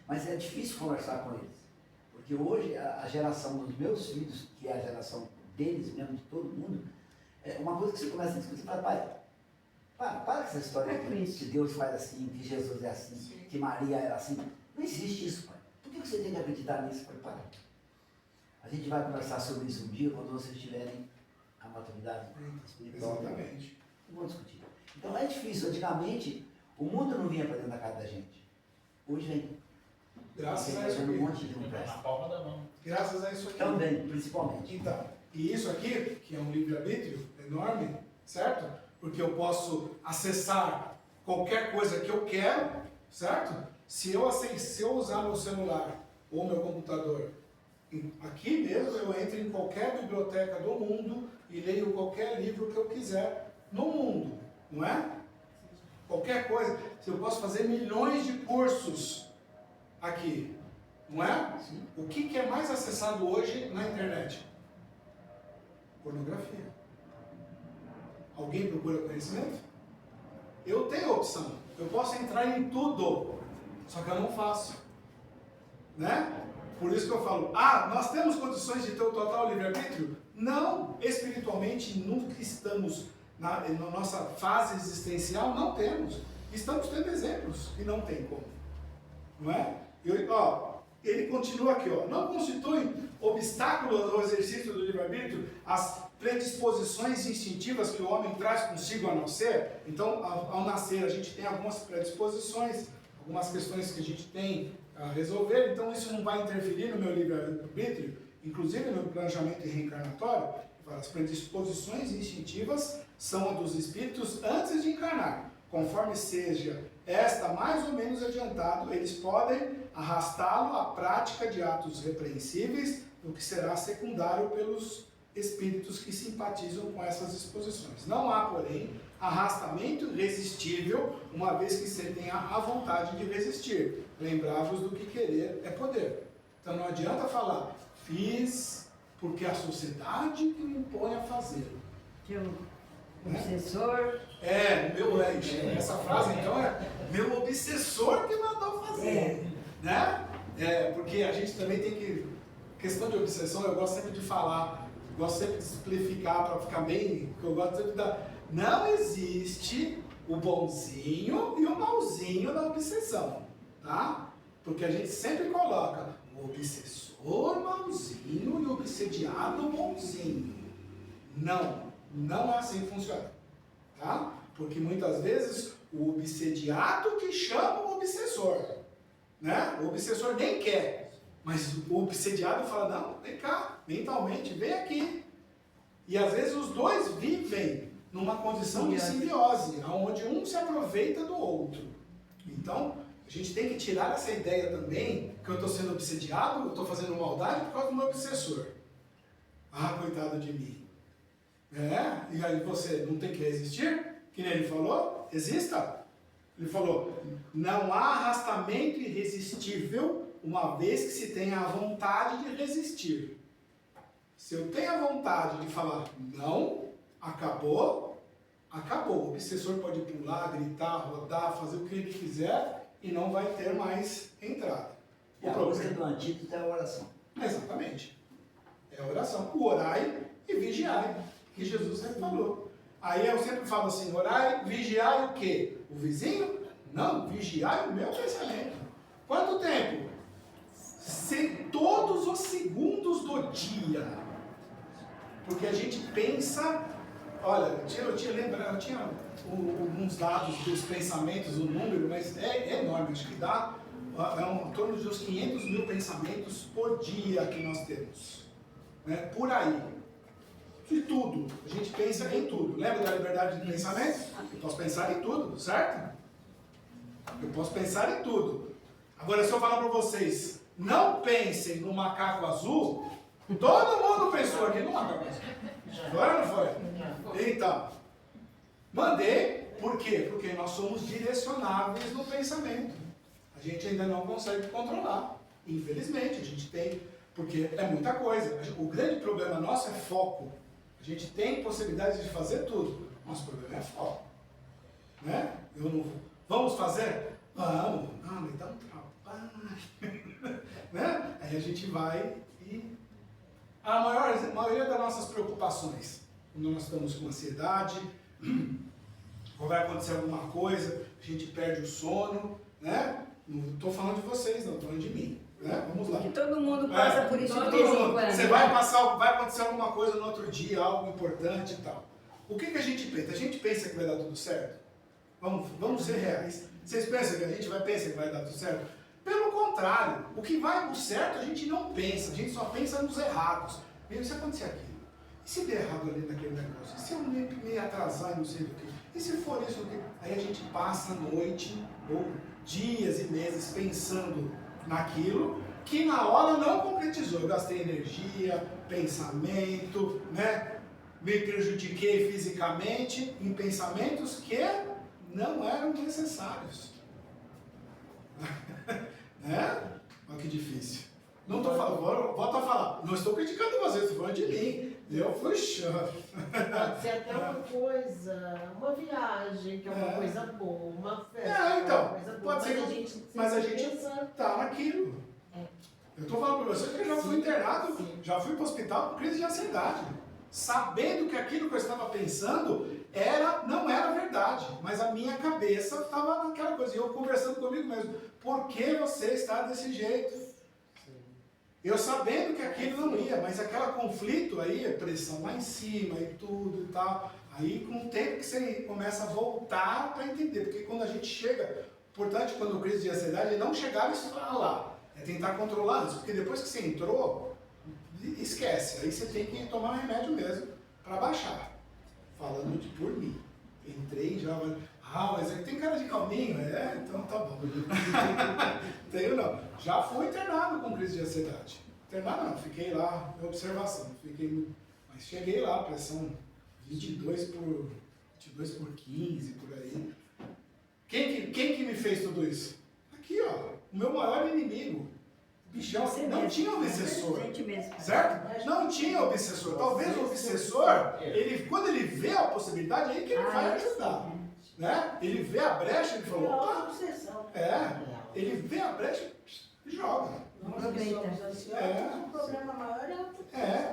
Mas é difícil conversar com eles, porque hoje a geração dos meus filhos, que é a geração deles mesmo, de todo mundo, é uma coisa que você começa a discutir, fala, pai, para com essa história que Deus faz assim, que Jesus é assim, que Maria era assim. Não existe isso, pai. Por que você tem que acreditar nisso? Pai, para. A gente vai conversar sobre isso um dia, quando vocês tiverem a maturidade espiritual. Exatamente. Não vou discutir. Então é difícil. Antigamente, o mundo não vinha para dentro da casa da gente. Hoje vem. Graças a Tem isso um aqui. monte de Na conversa. palma da mão. Graças a isso aqui. Também, principalmente. Então, e isso aqui, que é um livre-arbítrio enorme, certo? Porque eu posso acessar qualquer coisa que eu quero, certo? Se eu usar meu celular ou meu computador, aqui mesmo eu entro em qualquer biblioteca do mundo e leio qualquer livro que eu quiser no mundo, não é? Qualquer coisa. Eu posso fazer milhões de cursos aqui, não é? Sim. O que é mais acessado hoje na internet? Pornografia. Alguém procura conhecimento? Eu tenho a opção. Eu posso entrar em tudo, só que eu não faço. Né? Por isso que eu falo, nós temos condições de ter o total livre-arbítrio? Não, espiritualmente, nunca estamos na nossa fase existencial, não temos. Estamos tendo exemplos que não tem como. Não é? Ele continua aqui, não constitui obstáculo ao exercício do livre-arbítrio as predisposições instintivas que o homem traz consigo ao nascer. Então, ao nascer, a gente tem algumas predisposições, algumas questões que a gente tem a resolver, então isso não vai interferir no meu livre-arbítrio, inclusive no planejamento reencarnatório. As predisposições instintivas são a dos espíritos antes de encarnar. Conforme seja esta mais ou menos adiantado, eles podem arrastá-lo à prática de atos repreensíveis, o que será secundário pelos espíritos que simpatizam com essas disposições. Não há, porém, arrastamento irresistível, uma vez que você tenha a vontade de resistir. Lembrai-vos do que querer é poder. Então não adianta falar, fiz porque a sociedade que me impõe a fazer. Que o obsessor... Essa frase então é meu obsessor que mandou fazer. Né? Porque a gente também tem que... Questão de obsessão, eu gosto sempre de falar, gosto sempre de simplificar para ficar bem, porque eu gosto sempre de dar... Não existe o bonzinho e o malzinho na obsessão, tá? Porque a gente sempre coloca o obsessor malzinho e o obsediado bonzinho. Não é assim que funciona, tá? Porque muitas vezes o obsediado que chama o obsessor, né? O obsessor nem quer, mas o obsediado fala, não, vem cá, mentalmente, vem aqui. E às vezes os dois vivem numa condição de simbiose, onde um se aproveita do outro. Então, a gente tem que tirar essa ideia também, que eu estou sendo obsediado, eu estou fazendo maldade por causa do meu obsessor. Coitado de mim. E aí você não tem que resistir? Que nem ele falou, exista. Ele falou, não há arrastamento irresistível, uma vez que se tenha a vontade de resistir. Se eu tenho a vontade de falar não, acabou. O obsessor pode pular, gritar, rodar, fazer o que ele quiser e não vai ter mais entrada. E a música do antídoto é a oração. Exatamente. É a oração. O orai e vigiai, que Jesus sempre falou. Aí eu sempre falo assim, orai, vigiai o quê? O vizinho? Não, vigiai o meu pensamento. Quanto tempo? Todos os segundos do dia. Porque a gente pensa, olha, eu tinha uns dados dos pensamentos, um número, mas é enorme, acho que dá em torno de uns 500 mil pensamentos por dia que nós temos, né? Por aí. De tudo, a gente pensa em tudo. Lembra da liberdade de pensamento? Eu posso pensar em tudo, certo? Eu posso pensar em tudo. Agora, se eu falar para vocês, não pensem no macaco azul, todo mundo pensou aqui no macaco azul. Foi ou não foi? Então, mandei, por quê? Porque nós somos direcionáveis no pensamento. A gente ainda não consegue controlar. Infelizmente, a gente tem, porque é muita coisa. O grande problema nosso é foco. A gente tem possibilidade de fazer tudo. Nosso problema é foco. Né? Vamos fazer? Vamos. Não, me dá um trabalho. Né? Aí a gente vai e... A maioria das nossas preocupações, quando nós estamos com ansiedade, ou vai acontecer alguma coisa, a gente perde o sono, né? Não estou falando de vocês, não, estou falando de mim. Né? Vamos lá. Que todo mundo passa por isso de Todo vez em mundo. quando. Você vai acontecer alguma coisa no outro dia, algo importante e tal. O que a gente pensa? A gente pensa que vai dar tudo certo? Vamos ser reais. Vocês pensam que a gente pensa que vai dar tudo certo? Pelo contrário, o certo a gente não pensa, a gente só pensa nos errados. E se acontecer aquilo? E se der errado ali naquele negócio? E se eu me atrasar e não sei do que? E se for isso, aí a gente passa a noite ou dias e meses pensando naquilo que na hora não concretizou. Eu gastei energia, pensamento, né? Me prejudiquei fisicamente em pensamentos que não eram necessários. Né? Olha que difícil. Não estou falando, volto a falar, não estou criticando vocês, estou falando de mim. Eu fui chato. Pode ser até uma coisa, uma viagem, que é uma coisa boa, uma festa, então, uma coisa boa, pode ser, mas a gente está naquilo. Eu estou falando para vocês que eu já fui internado, já fui para o hospital com crise de ansiedade, sabendo que aquilo que eu estava pensando não era verdade, mas a minha cabeça estava naquela coisa, e eu conversando comigo mesmo, por que você está desse jeito? Eu sabendo que aquilo não ia, mas aquele conflito aí, pressão lá em cima e tudo e tal, aí com o tempo que você começa a voltar para entender, porque quando a gente chega, importante quando crise de ansiedade é não chegar e estourar lá, é tentar controlar isso, porque depois que você entrou, esquece, aí você tem que tomar um remédio mesmo para baixar, falando por mim, entrei já, mas tem cara de calminho, então tá bom. Tenho não. Já fui internado com crise de ansiedade. Internado não, fiquei lá em observação. Mas cheguei lá, pressão 22 por 15, por aí. Quem que me fez tudo isso? Aqui, ó, o meu maior inimigo. Bichão, não tinha obsessor. Certo? Não tinha obsessor. Talvez o obsessor, quando ele vê a possibilidade, é aí que ele vai ajudar. Né? Ele vê a brecha e falou, opa, ele vê a brecha e joga. O problema maior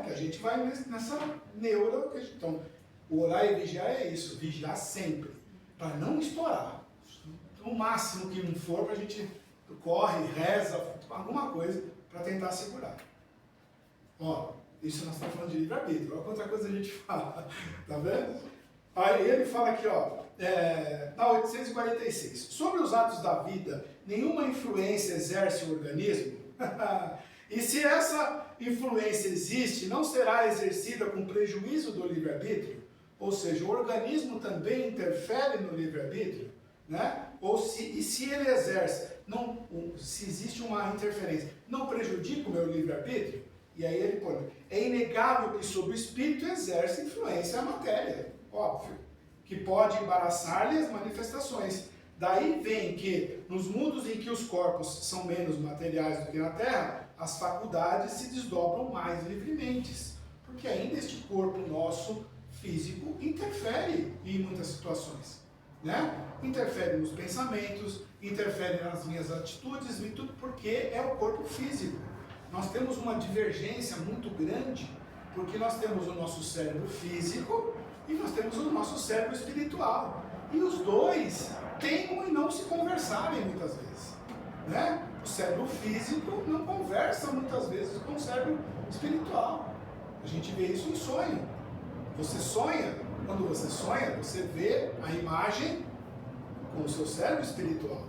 que a gente vai nessa neura. Então, o orar e vigiar é isso, vigiar sempre, para não estourar. O máximo que não for, para a gente corre, reza, alguma coisa, para tentar segurar. Ó, isso nós estamos falando de livre-arbítrio, olha quanta coisa a gente fala, tá vendo? Aí ele fala aqui, ó, na 846, sobre os atos da vida, nenhuma influência exerce o organismo? E se essa influência existe, não será exercida com prejuízo do livre-arbítrio? Ou seja, o organismo também interfere no livre-arbítrio? Né? E se ele exerce, se existe uma interferência, não prejudica o meu livre-arbítrio? E aí ele põe, é inegável que sobre o espírito exerce influência a matéria, óbvio, que pode embaraçar-lhe as manifestações. Daí vem que, nos mundos em que os corpos são menos materiais do que na Terra, as faculdades se desdobram mais livremente, porque ainda este corpo nosso físico interfere em muitas situações, né? Interfere nos pensamentos, interfere nas minhas atitudes e tudo, porque é o corpo físico. Nós temos uma divergência muito grande, porque nós temos o nosso cérebro físico e nós temos o nosso cérebro espiritual. E os dois teimam em não se conversarem muitas vezes, né? O cérebro físico não conversa muitas vezes com o cérebro espiritual. A gente vê isso em sonho. Você sonha, quando você sonha, você vê a imagem com o seu cérebro espiritual.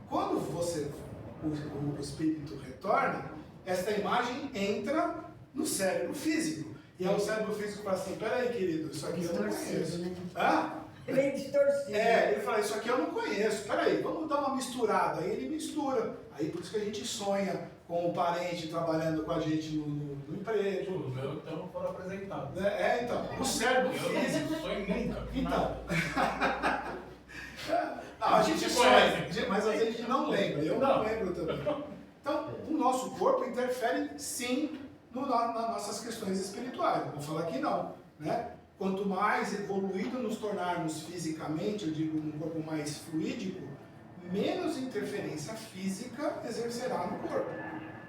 Quando o espírito retorna, esta imagem entra no cérebro físico. E aí o cérebro físico fala assim, peraí, querido, isso aqui eu não conheço. Né? Ah? Bem distorcido. Ele fala, isso aqui eu não conheço, peraí, vamos dar uma misturada. Aí ele mistura. Aí por isso que a gente sonha com um parente trabalhando com a gente no emprego. Os meus então foram apresentados. Então, o cérebro Eu físico. não sonho nunca. Então. Não, a gente sonha, mas a gente não lembra. Eu não lembro também. Então, o nosso corpo interfere sim nas nossas questões espirituais. Vou falar que não, né? Quanto mais evoluído nos tornarmos fisicamente, eu digo um corpo mais fluídico, menos interferência física exercerá no corpo.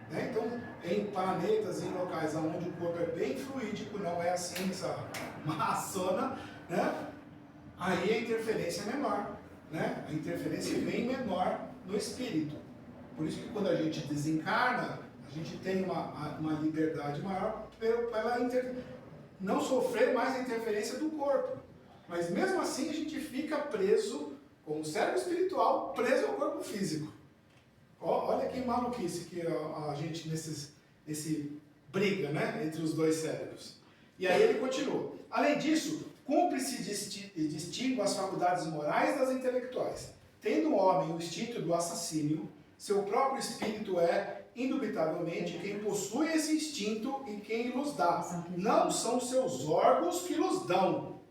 Né? Então, em planetas, em locais onde o corpo é bem fluídico, não é assim essa maçona, né? Aí a interferência é menor. Né? A interferência é bem menor no espírito. Por isso que quando a gente desencarna, a gente tem uma liberdade maior para não sofrer mais a interferência do corpo. Mas mesmo assim a gente fica preso, com o cérebro espiritual, preso ao corpo físico. Olha que maluquice que a gente nesse briga, né, entre os dois cérebros. E aí ele continua. Além disso, cumpre-se distingue as faculdades morais das intelectuais. Tendo o homem o instinto do assassínio, seu próprio espírito é, indubitavelmente, quem possui esse instinto e quem los dá. Não são seus órgãos que los dão.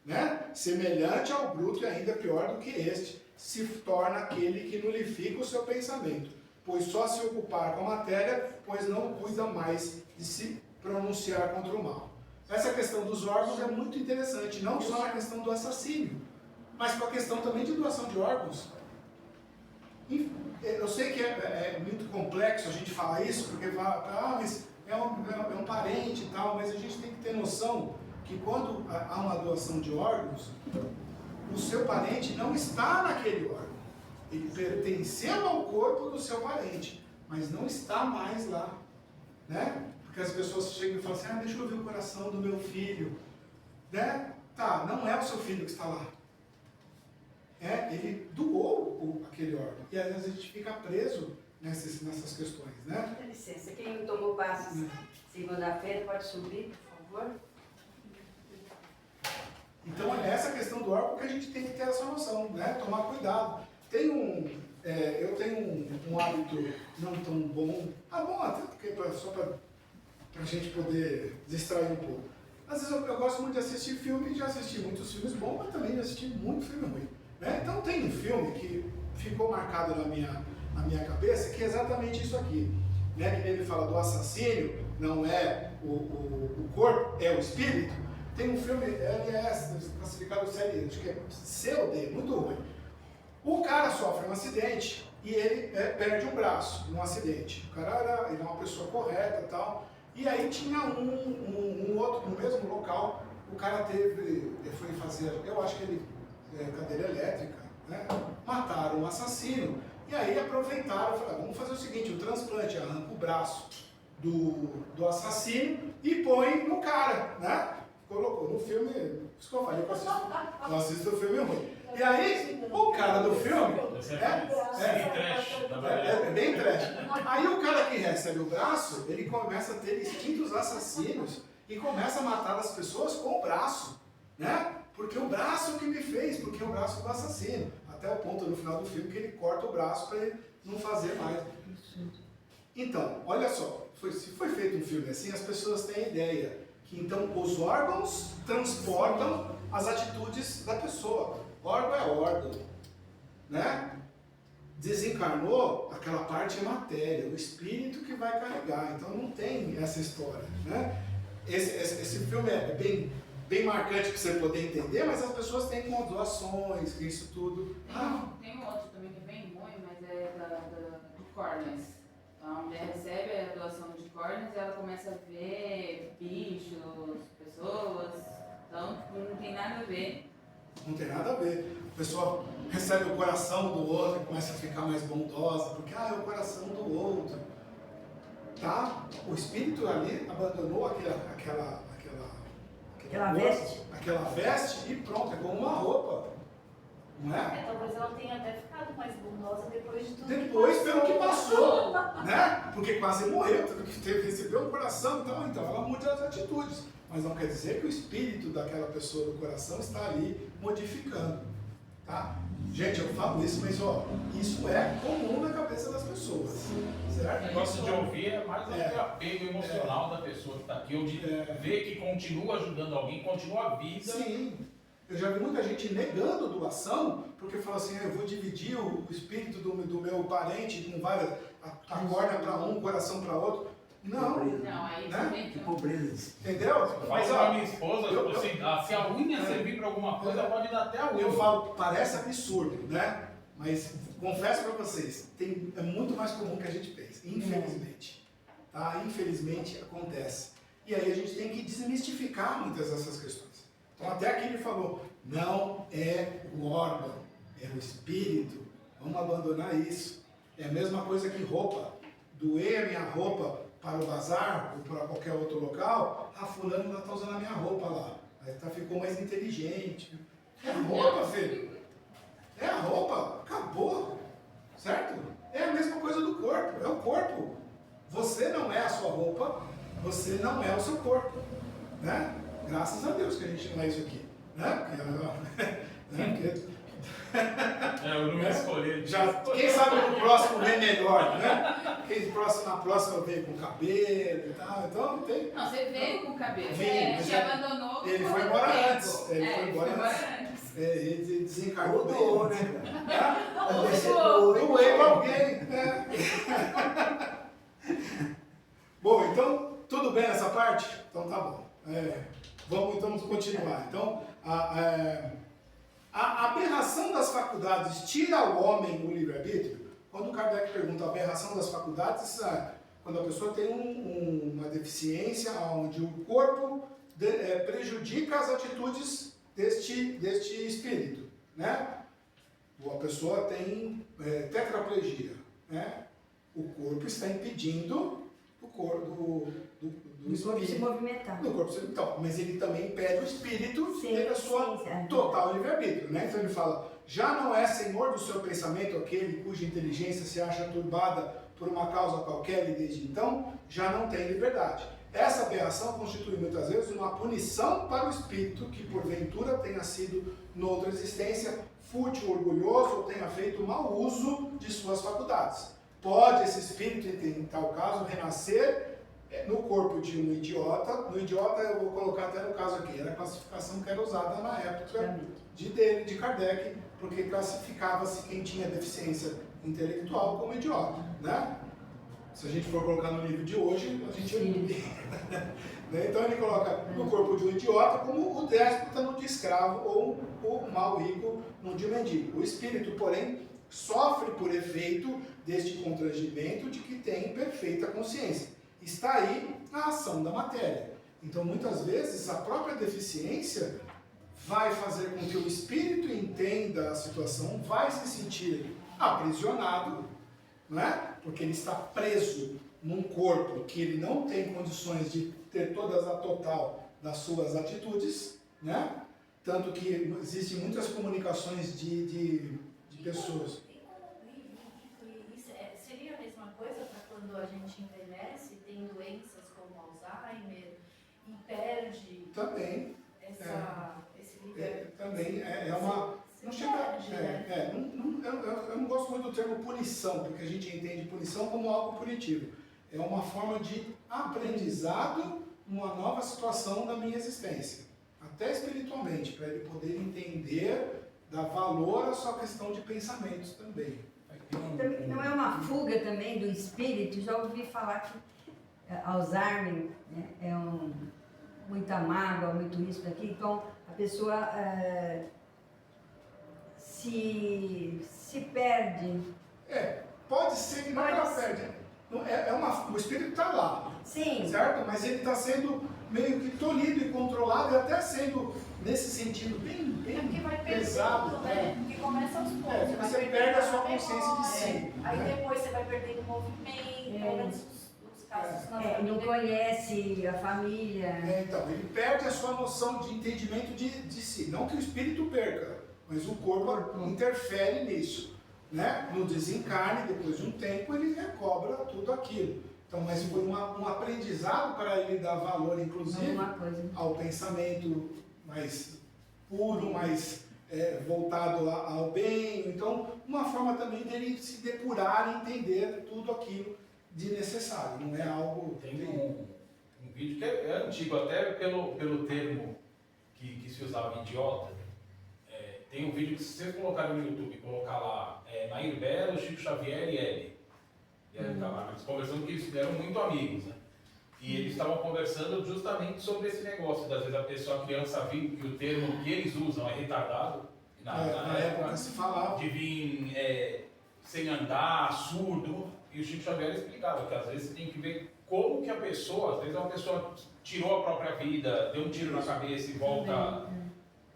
Né? Semelhante ao bruto e ainda pior do que este, se torna aquele que nulifica o seu pensamento, pois só se ocupar com a matéria, pois não cuida mais de se pronunciar contra o mal. Essa questão dos órgãos é muito interessante, não só na questão do assassínio, mas com a questão também de doação de órgãos. Eu sei que é muito complexo a gente falar isso, porque mas é um parente e tal, mas a gente tem que ter noção que quando há uma doação de órgãos, o seu parente não está naquele órgão. Ele pertenceu ao corpo do seu parente, mas não está mais lá. Né? Porque as pessoas chegam e falam assim, deixa eu ver o coração do meu filho. Né? Tá, não é o seu filho que está lá. Ele doou aquele órgão. E às vezes a gente fica preso nessas questões. Né? Dá licença, quem tomou passos segunda-feira pode subir, por favor? Então é essa questão do órgão que a gente tem que ter essa noção, né? Tomar cuidado. Eu tenho um hábito não tão bom, bom até porque só para a gente poder distrair um pouco. Às vezes eu gosto muito de assistir filme, já assisti muitos filmes bons, mas também já assisti muito filme ruim. Né? Então tem um filme que ficou marcado na minha cabeça, que é exatamente isso aqui. Né? Que ele fala do assassínio, não é o corpo, é o espírito. Tem um filme, LS, classificado série, acho que é COD, muito ruim. O cara sofre um acidente e ele perde um braço num acidente. O cara ele é uma pessoa correta e tal. E aí tinha um outro, no mesmo local, o cara foi fazer, eu acho que ele, cadeira elétrica, né? Mataram um assassino. E aí aproveitaram e falaram, vamos fazer o seguinte, o transplante, arranca o braço do assassino e põe no cara, né? Colocou no filme, isso que eu falei, eu assisto o filme ruim. E aí, o cara do filme é bem trash. Aí o cara que recebe o braço, ele começa a ter instintos assassinos e começa a matar as pessoas com o braço, né? Porque o braço que me fez, porque o braço do assassino. Até o ponto no final do filme que ele corta o braço para ele não fazer mais. Então, olha só, se foi feito um filme assim, as pessoas têm a ideia que então os órgãos transportam as atitudes da pessoa. Órgão é órgão, né? Desencarnou, aquela parte é matéria, o espírito que vai carregar, então não tem essa história, né? Esse filme é bem marcante para você poder entender, mas as pessoas têm com doações, isso tudo. Tem um outro também que é bem ruim, mas é do córneas. Então, a mulher recebe a doação de córneas e ela começa a ver bichos, pessoas, então não tem nada a ver. Não tem nada a ver. A pessoa recebe o coração do outro e começa a ficar mais bondosa, porque é o coração do outro. tá? O espírito ali abandonou aquela veste e pronto, é como uma roupa. Não é? Talvez ela tenha até ficado mais bondosa depois de tudo. Depois, pelo que passou, né? Porque quase morreu, teve que receber um coração, então ela muda as atitudes. Mas não quer dizer que o espírito daquela pessoa do coração está ali modificando, tá? Gente, eu falo isso, mas ó, isso é comum na cabeça das pessoas, certo? O negócio de ouvir é mais o apego emocional da pessoa que está aqui, ou de ver que continua ajudando alguém, continua a vida. Sim. Eu já vi muita gente negando doação, porque fala assim, eu vou dividir o espírito do meu parente com várias, a corda para um, coração para outro. Não, aí né? Que pobreza. Entendeu? Mas a minha esposa, se a unha servir para alguma coisa, pode dar até a unha. Eu falo, parece absurdo, né? Mas confesso para vocês, é muito mais comum que a gente pensa, infelizmente. Tá? Infelizmente acontece. E aí a gente tem que desmistificar muitas dessas questões. Então até aqui ele falou, não é o órgão, é o espírito. Vamos abandonar isso. É a mesma coisa que roupa. Doei a minha roupa para o bazar ou para qualquer outro local, fulano ainda está usando a minha roupa lá. Aí ficou mais inteligente. É a roupa, filho. É a roupa. Acabou. Certo? É a mesma coisa do corpo. É o corpo. Você não é a sua roupa, você não é o seu corpo. Né? Graças a Deus que a gente não é isso aqui. Né? Eu não escolhi. Quem sabe no próximo vem melhor, né? Na próxima veio com cabelo e tal. Então não tem. Não, você veio com cabelo. Te abandonou. Ele foi embora antes. Ele foi embora antes. Ele desencarnou Doou, bem. né? Doei pra alguém. Né? Bom, então, tudo bem essa parte? Então tá bom. Vamos continuar. Então, a aberração das faculdades tira ao homem o livre-arbítrio? Quando o Kardec pergunta a aberração das faculdades, quando a pessoa tem uma deficiência onde o corpo prejudica as atitudes deste espírito, né? Ou a pessoa tem tetraplegia, né? O corpo está impedindo o corpo do espírito se movimentar. do corpo, então, mas ele também impede o espírito ter a sua total livre-arbítrio, né? Então ele fala, já não é senhor do seu pensamento aquele cuja inteligência se acha turbada por uma causa qualquer e desde então já não tem liberdade. Essa aberração constitui muitas vezes uma punição para o espírito que porventura tenha sido noutra existência fútil, orgulhoso ou tenha feito mau uso de suas faculdades. Pode esse espírito, em tal caso, renascer no corpo de um idiota. No idiota eu vou colocar até no caso aqui, era a classificação que era usada na época de Kardec, porque classificava-se quem tinha deficiência intelectual como idiota, né? Se a gente for colocar no livro de hoje, a gente... Então ele coloca no corpo de um idiota como o déspota no de escravo ou o mau rico no de mendigo. O espírito, porém, sofre por efeito deste constrangimento de que tem perfeita consciência. Está aí a ação da matéria. Então, muitas vezes, a própria deficiência vai fazer com que o espírito entenda a situação, vai se sentir aprisionado, não é? Porque ele está preso num corpo que ele não tem condições de ter todas a total das suas atitudes, né? Tanto que existem muitas comunicações de pessoas. Seria a mesma coisa para quando a gente envelhece, tem doenças como Alzheimer e perde também esse livre-arbítrio? Também é uma... Não chega, eu não gosto muito do termo punição, porque a gente entende punição como algo punitivo. É uma forma de aprendizado numa nova situação da minha existência, até espiritualmente, para ele poder entender, dar valor à sua questão de pensamentos também. Não é uma fuga também do espírito? Já ouvi falar que Alzheimer, né, é muita mágoa, muito isso daqui, então a pessoa se perde. Pode ser que não ela perde. O espírito está lá, sim, certo? Mas ele está sendo meio que tolhido e controlado, e até sendo, nesse sentido, bem pesado. Né? Porque começa aos poucos. Você perde a sua consciência de si. Aí depois você vai perdendo o movimento, os casos na Não família. conhece a família. Então, ele perde a sua noção de entendimento de si. Não que o espírito perca, mas o corpo interfere nisso. Né? No desencarne, depois de um tempo, ele recobra tudo aquilo. Então, mas foi um aprendizado para ele dar valor, inclusive, ao pensamento mais puro, mais voltado ao bem. Então, uma forma também dele se depurar e entender tudo aquilo de necessário. Não é algo... Tem um vídeo que é antigo, até pelo termo que se usava, idiota. Tem um vídeo que, se vocês colocarem no YouTube, colocar lá Nair Belo, Chico Xavier e Hélio. Eles conversando, que eles eram muito amigos, né? E eles estavam conversando justamente sobre esse negócio, das vezes a pessoa, a criança, viu que o termo que eles usam é retardado, na época se falava. de vir sem andar, surdo, e o Chico Xavier explicava que às vezes você tem que ver como que a pessoa, às vezes uma pessoa tirou a própria vida, deu um tiro na cabeça e volta,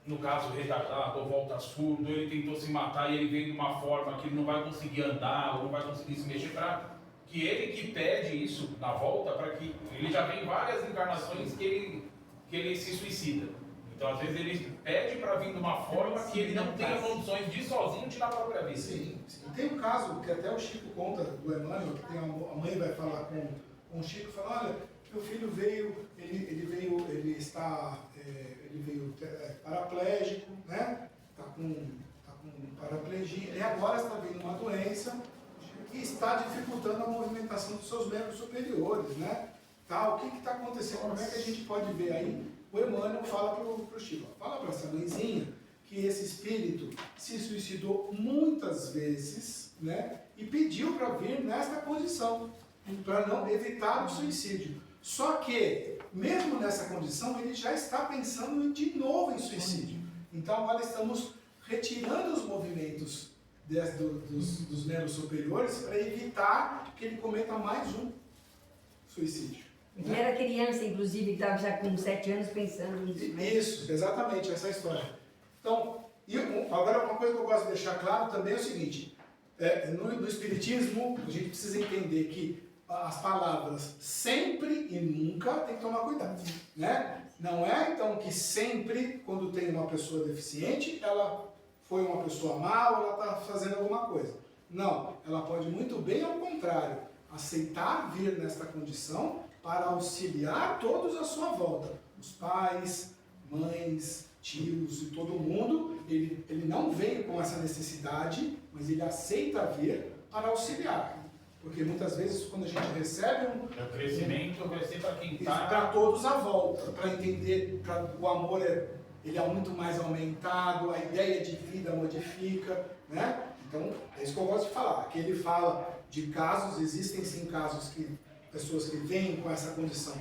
no caso retardado, ou volta surdo, ele tentou se matar e ele veio de uma forma que ele não vai conseguir andar, ou não vai conseguir se mexer, para que ele que pede isso na volta, para que ele já vem várias encarnações que ele se suicida. Então às vezes ele pede para vir de uma forma que ele não tenha condições de sozinho tirar a própria vida. Sim. Tem um caso que até o Chico conta do Emmanuel, que tem a mãe vai falar com o Chico, fala, olha, meu filho veio, ele veio paraplégico, né? Está com paraplegia, e agora está vindo uma doença que está dificultando a movimentação dos seus membros superiores, né? O que está acontecendo? Como é que a gente pode ver aí? O Emmanuel fala para o Chico, fala para essa mãezinha que esse espírito se suicidou muitas vezes, né? E pediu para vir nesta condição, para não evitar o suicídio. Só que, mesmo nessa condição, ele já está pensando de novo em suicídio. Então agora estamos retirando os movimentos dos membros superiores para evitar que ele cometa mais um suicídio. Ele era criança, inclusive, que estava já com 7 anos pensando nisso. Isso, exatamente, essa história. Então, agora uma coisa que eu gosto de deixar claro também é o seguinte, no Espiritismo a gente precisa entender que as palavras sempre e nunca tem que tomar cuidado, né? Não é então que sempre, quando tem uma pessoa deficiente, ela foi uma pessoa má ou ela está fazendo alguma coisa. Não, ela pode muito bem ao contrário, aceitar vir nesta condição para auxiliar todos à sua volta, os pais, mães, tios e todo mundo. Ele não veio com essa necessidade, mas ele aceita vir para auxiliar. Porque muitas vezes quando a gente recebe o crescimento vai ser para quem está... Para todos à volta, para entender, o amor ele é muito mais aumentado, a ideia de vida modifica, né? Então, é isso que eu gosto de falar. Aqui ele fala de casos, existem sim casos pessoas que vêm com essa condição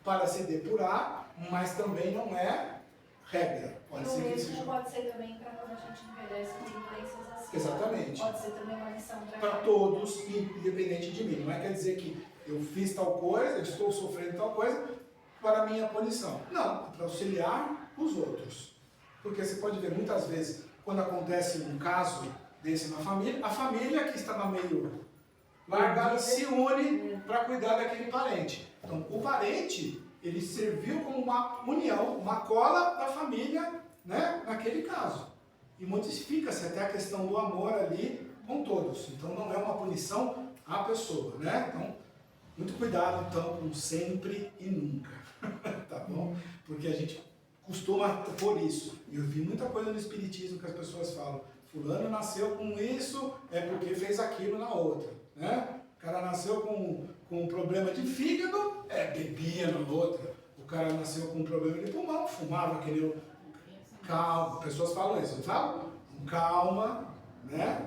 para se depurar, mas também não é regra. Pode ser que seja... pode ser também para quando a gente envelhece e tem doenças assim. Exatamente. Pode ser também uma lição para todos, independente de mim. Não é quer dizer que eu fiz tal coisa, eu estou sofrendo tal coisa para a minha punição. Não, é para auxiliar os outros. Porque você pode ver muitas vezes, quando acontece um caso desse na família, a família que estava meio largada se une para cuidar daquele parente. Então, o parente, ele serviu como uma união, uma cola da família, né, naquele caso. E modifica-se até a questão do amor ali com todos. Então, não é uma punição à pessoa, né? Então, muito cuidado, então, com sempre e nunca, tá bom? Porque a gente costuma por isso. E eu vi muita coisa no Espiritismo que as pessoas falam, fulano nasceu com isso, é porque fez aquilo na outra, né? O cara nasceu com um problema de fígado, bebia na outra. O cara nasceu com um problema de pulmão, fumava aquele... Calma, pessoas falam isso, sabe? Calma, né?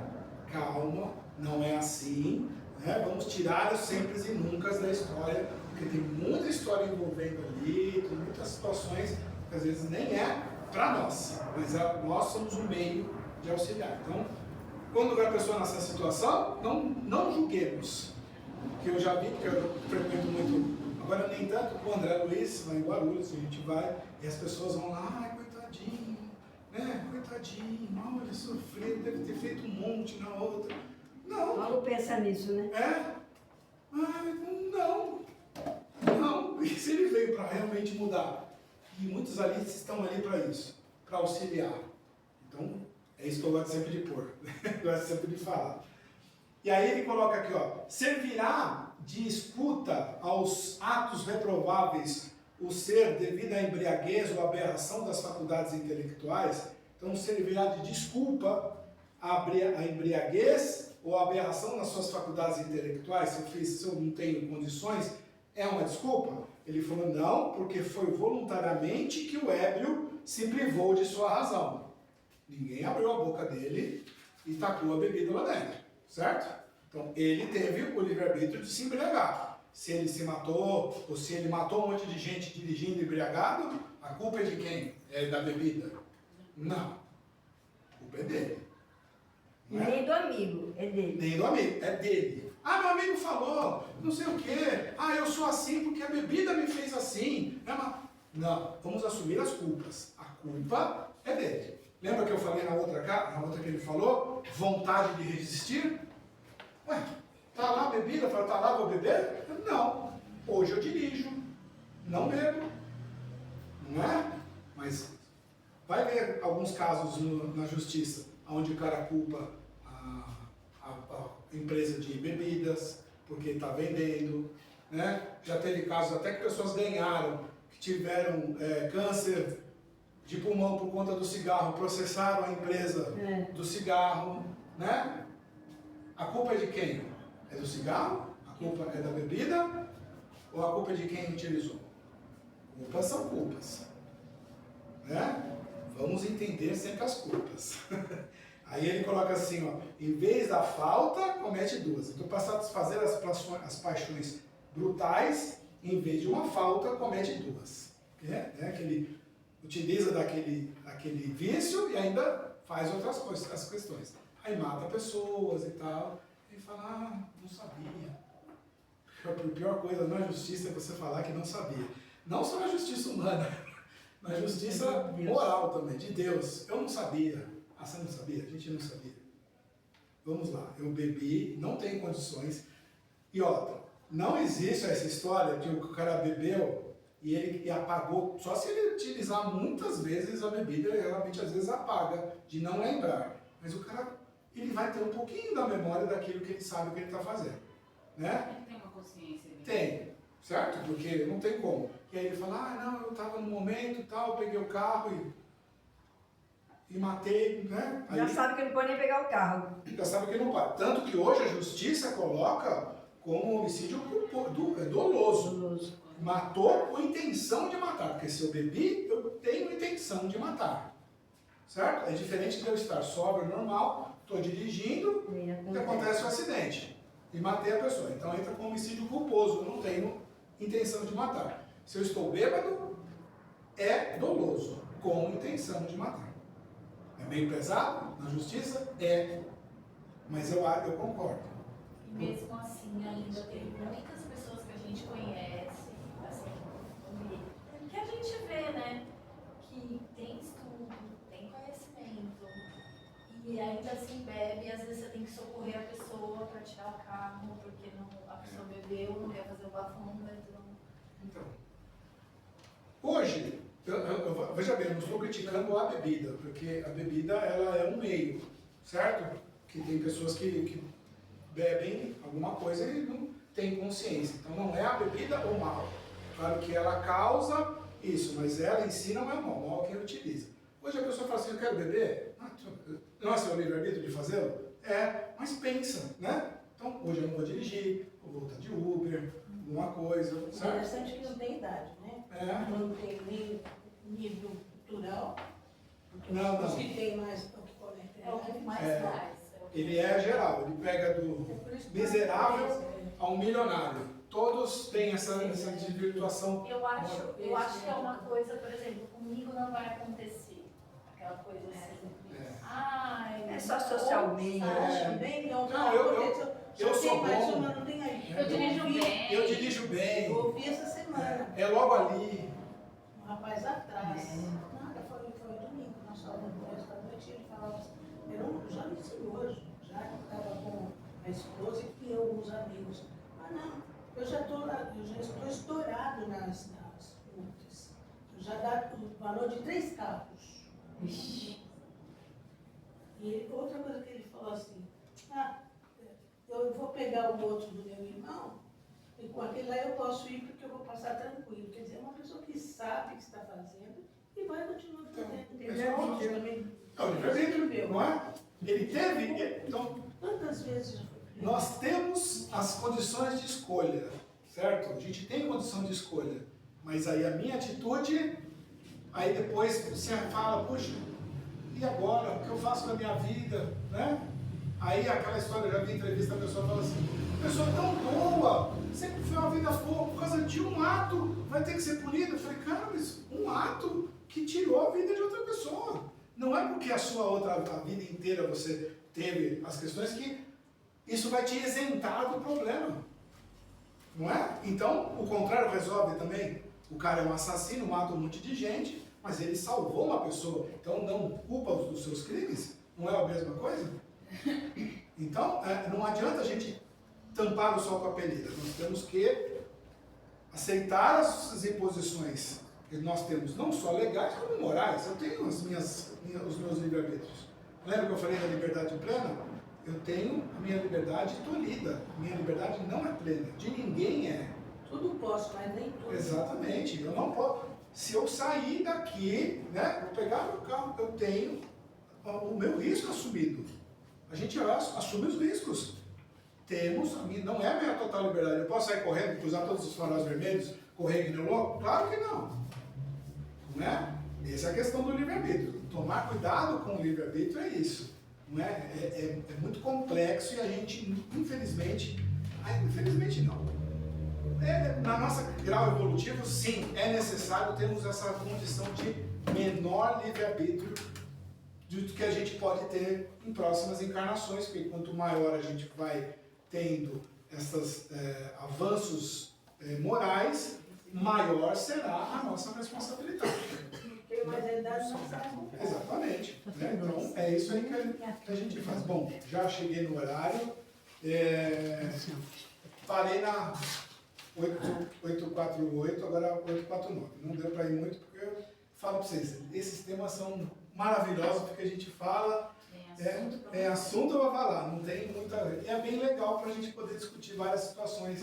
Calma, não é assim, né? Vamos tirar os sempre e nunca da história, porque tem muita história envolvendo ali, tem muitas situações que às vezes nem é para nós, mas nós somos um meio de auxiliar. Então, quando a pessoa nessa situação, não julguemos. Que eu já vi, porque eu frequento muito, agora nem tanto, o André Luiz, lá em Guarulhos, a gente vai, e as pessoas vão lá, ai, coitadinho, né, coitadinho, mal ele sofreu, deve ter feito um monte na outra. Não. Paulo pensa nisso, né? Não. e se ele veio para realmente mudar? E muitos ali estão ali para isso, para auxiliar. Então, é isso que eu gosto sempre de pôr, eu gosto sempre de falar. E aí ele coloca aqui, ó, servirá de escuta aos atos reprováveis o ser devido à embriaguez ou aberração das faculdades intelectuais. Então servirá de desculpa a embriaguez ou a aberração nas suas faculdades intelectuais. Se eu não tenho condições, é uma desculpa? Ele falou, não, porque foi voluntariamente que o ébrio se privou de sua razão. Ninguém abriu a boca dele e tacou a bebida lá dentro, certo? Então ele teve o livre-arbítrio de se embriagar. Se ele se matou, ou se ele matou um monte de gente dirigindo embriagado, a culpa é de quem? É da bebida? Não. A culpa é dele. E nem do amigo, é dele. Nem do amigo, é dele. Ah, meu amigo falou, não sei o quê. Ah, eu sou assim porque a bebida me fez assim. Não, vamos assumir as culpas. A culpa é dele. Lembra que eu falei na outra que ele falou? Vontade de resistir? Ué, tá lá a bebida, fala, tá lá, vou beber? Não, hoje eu dirijo, não bebo, não é? Mas vai ver alguns casos na justiça, onde o cara culpa a empresa de bebidas, porque está vendendo, né? Já teve casos até que pessoas ganharam, que tiveram câncer de pulmão por conta do cigarro, processaram a empresa do cigarro, né? A culpa é de quem? É do cigarro? A culpa é da bebida? Ou a culpa é de quem utilizou? Culpas são culpas, né? Vamos entender sempre as culpas. Aí ele coloca assim, ó, em vez da falta, comete duas. Então, para satisfazer as paixões brutais, em vez de uma falta, comete duas. Né? Que ele utiliza daquele vício e ainda faz outras coisas, as questões. Aí mata pessoas e tal. E fala, não sabia. A pior coisa na justiça é você falar que não sabia. Não só na justiça humana, na justiça moral também, de Deus. Eu não sabia. Ah, você não sabia? A gente não sabia. Vamos lá, eu bebi, não tenho condições. E outra, não existe essa história de o cara bebeu e ele apagou, só se ele utilizar muitas vezes a bebida, ele realmente às vezes apaga, de não lembrar. Mas o cara, ele vai ter um pouquinho da memória daquilo que ele sabe o que ele está fazendo. Né? Ele tem uma consciência. Tem, certo? Porque não tem como. E aí ele fala, não, eu estava no momento e tal, peguei o carro e matei, né? Aí, já sabe que não pode nem pegar o carro. Já sabe que não pode. Tanto que hoje a justiça coloca como homicídio doloso. Matou com intenção de matar. Porque se eu bebi, eu tenho intenção de matar. Certo? É diferente de eu estar sóbrio, normal, estou dirigindo e acontece um acidente. E matei a pessoa. Então entra com homicídio culposo. Eu não tenho intenção de matar. Se eu estou bêbado, é doloso, com intenção de matar. É meio pesado na justiça? É. Mas eu concordo. E mesmo assim, ainda tem muitas pessoas que a gente conhece, assim, que a gente vê, né? Que tem estudo, tem conhecimento, e ainda assim bebe, e às vezes você tem que socorrer a pessoa para tirar o carro, porque a pessoa bebeu, não quer fazer o bafômetro. Então, hoje, veja bem, eu não estou criticando a bebida, porque a bebida ela é um meio, certo? Que tem pessoas que bebem alguma coisa e não têm consciência. Então não é a bebida o mal. Claro que ela causa isso, mas ela em si não é o mal, o mal é quem utiliza. Hoje a pessoa fala assim, eu quero beber? Não é seu livre-arbítrio de fazê-lo? É, mas pensa, né? Então hoje eu não vou dirigir, vou voltar de Uber, alguma coisa, certo? Interessante que não tem idade, né? Não tem nem nível cultural. Não. Os que tem mais o que conecta. É o que mais faz. Ele é geral, ele pega do miserável ao milionário. Todos têm essa desvirtuação. Eu acho que é uma coisa, por exemplo, comigo não vai acontecer. Aquela coisa assim. É só socialmente. Eu sou bom. Não tem aí. Eu dirijo bem. Eu dirijo bem. Eu ouvi essa semana. É logo ali. Um rapaz atrás. Nada, foi domingo. Nós estávamos no restaurante e ele falava assim. Já me ensinou, já que estava com a esposa e tinha alguns amigos. Mas não, Eu já estou estourado nas multas. Já dá o valor de 3 carros. E outra coisa que ele falou assim, eu vou pegar o outro do meu irmão, e com aquele lá eu posso ir porque eu vou passar tranquilo. Quer dizer, é uma pessoa que sabe o que está fazendo e vai continuar fazendo. Não, livre-arbítrio, não é? Ele teve, então, Quantas vezes já foi preso? nós temos as condições de escolha, certo? A gente tem condição de escolha, mas aí a minha atitude, aí depois você fala, puxa, e agora? O que eu faço com a minha vida, né? Aí aquela história, eu já vi entrevista, a pessoa fala assim, pessoa tão boa, sempre foi uma vida boa, por causa de um ato, vai ter que ser punido. Eu falei, cara, mas um ato que tirou a vida de outra pessoa. Não é porque a vida inteira você teve as questões que isso vai te isentar do problema. Não é? Então, o contrário resolve também. O cara é um assassino, mata um monte de gente, mas ele salvou uma pessoa. Então, não culpa dos seus crimes? Não é a mesma coisa? Então, não adianta a gente tampar o sol com a peneira. Nós temos que aceitar as imposições que nós temos, não só legais, como morais. Eu tenho os meus livre-arbítrios. Lembra que eu falei da liberdade plena? Eu tenho a minha liberdade tolhida. Minha liberdade não é plena. De ninguém é. Tudo posso, mas nem tudo. Exatamente. Eu não posso. Se eu sair daqui, né, vou pegar meu carro, eu tenho o meu risco assumido. A gente assume os riscos. Não é a minha total liberdade. Eu posso sair correndo, cruzar todos os faróis vermelhos, correr que nem louco? Claro que não. Não é? Essa é a questão do livre-arbítrio. Tomar cuidado com o livre-arbítrio é isso. Não é? É muito complexo e a gente, infelizmente não. Na nossa grau evolutivo, sim, é necessário termos essa condição de menor livre-arbítrio do que a gente pode ter em próximas encarnações, porque quanto maior a gente vai tendo esses avanços morais, maior será a nossa responsabilidade. Tem mais idade, não sabe. Exatamente. Né? Então, é isso aí que a gente faz. Bom, já cheguei no horário. Parei na 848, agora 849. Não deu para ir muito, porque eu falo para vocês, esses temas são maravilhosos, porque a gente fala, é assunto para falar, não tem muita... É bem legal para a gente poder discutir várias situações,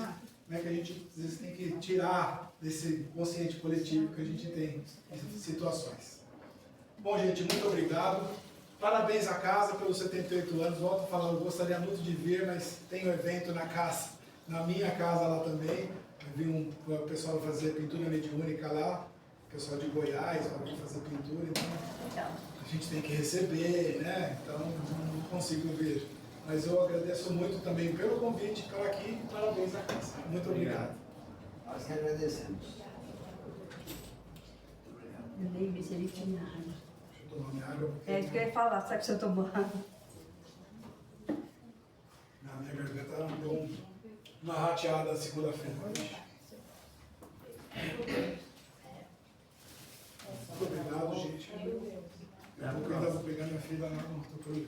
né, que a gente às vezes tem que tirar desse consciente coletivo que a gente tem em situações. Bom, gente, muito obrigado. Parabéns à casa pelos 78 anos. Volto a falar, eu gostaria muito de vir, mas tem um evento na casa, na minha casa lá também. Eu vi o pessoal fazer pintura mediúnica lá, o pessoal de Goiás vai vir fazer pintura, então a gente tem que receber, né? Então não consigo vir. Mas eu agradeço muito também pelo convite para aqui e parabéns à casa. Muito obrigado. Nós que agradecemos. Eu lembro se ele tinha água. Deixa eu tomar minha água. É isso que eu ia falar, sabe que se eu tomar água? Na minha garganta deu uma rateada segunda-feira. Muito obrigado, gente. Eu ainda vou pegar minha filha lá no futuro.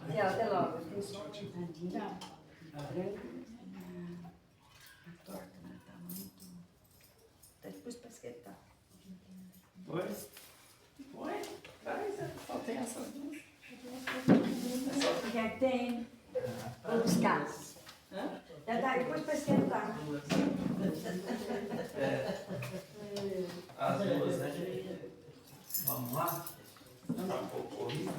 Até logo. Tchau. A torta, né? Tá muito... Até depois parece que ele tá. Oi? Só tem essas duas. Já tem. Vou buscar. Já tá, depois parece que ele tá. As duas, né? Vamos lá? Tá um pouco corrido.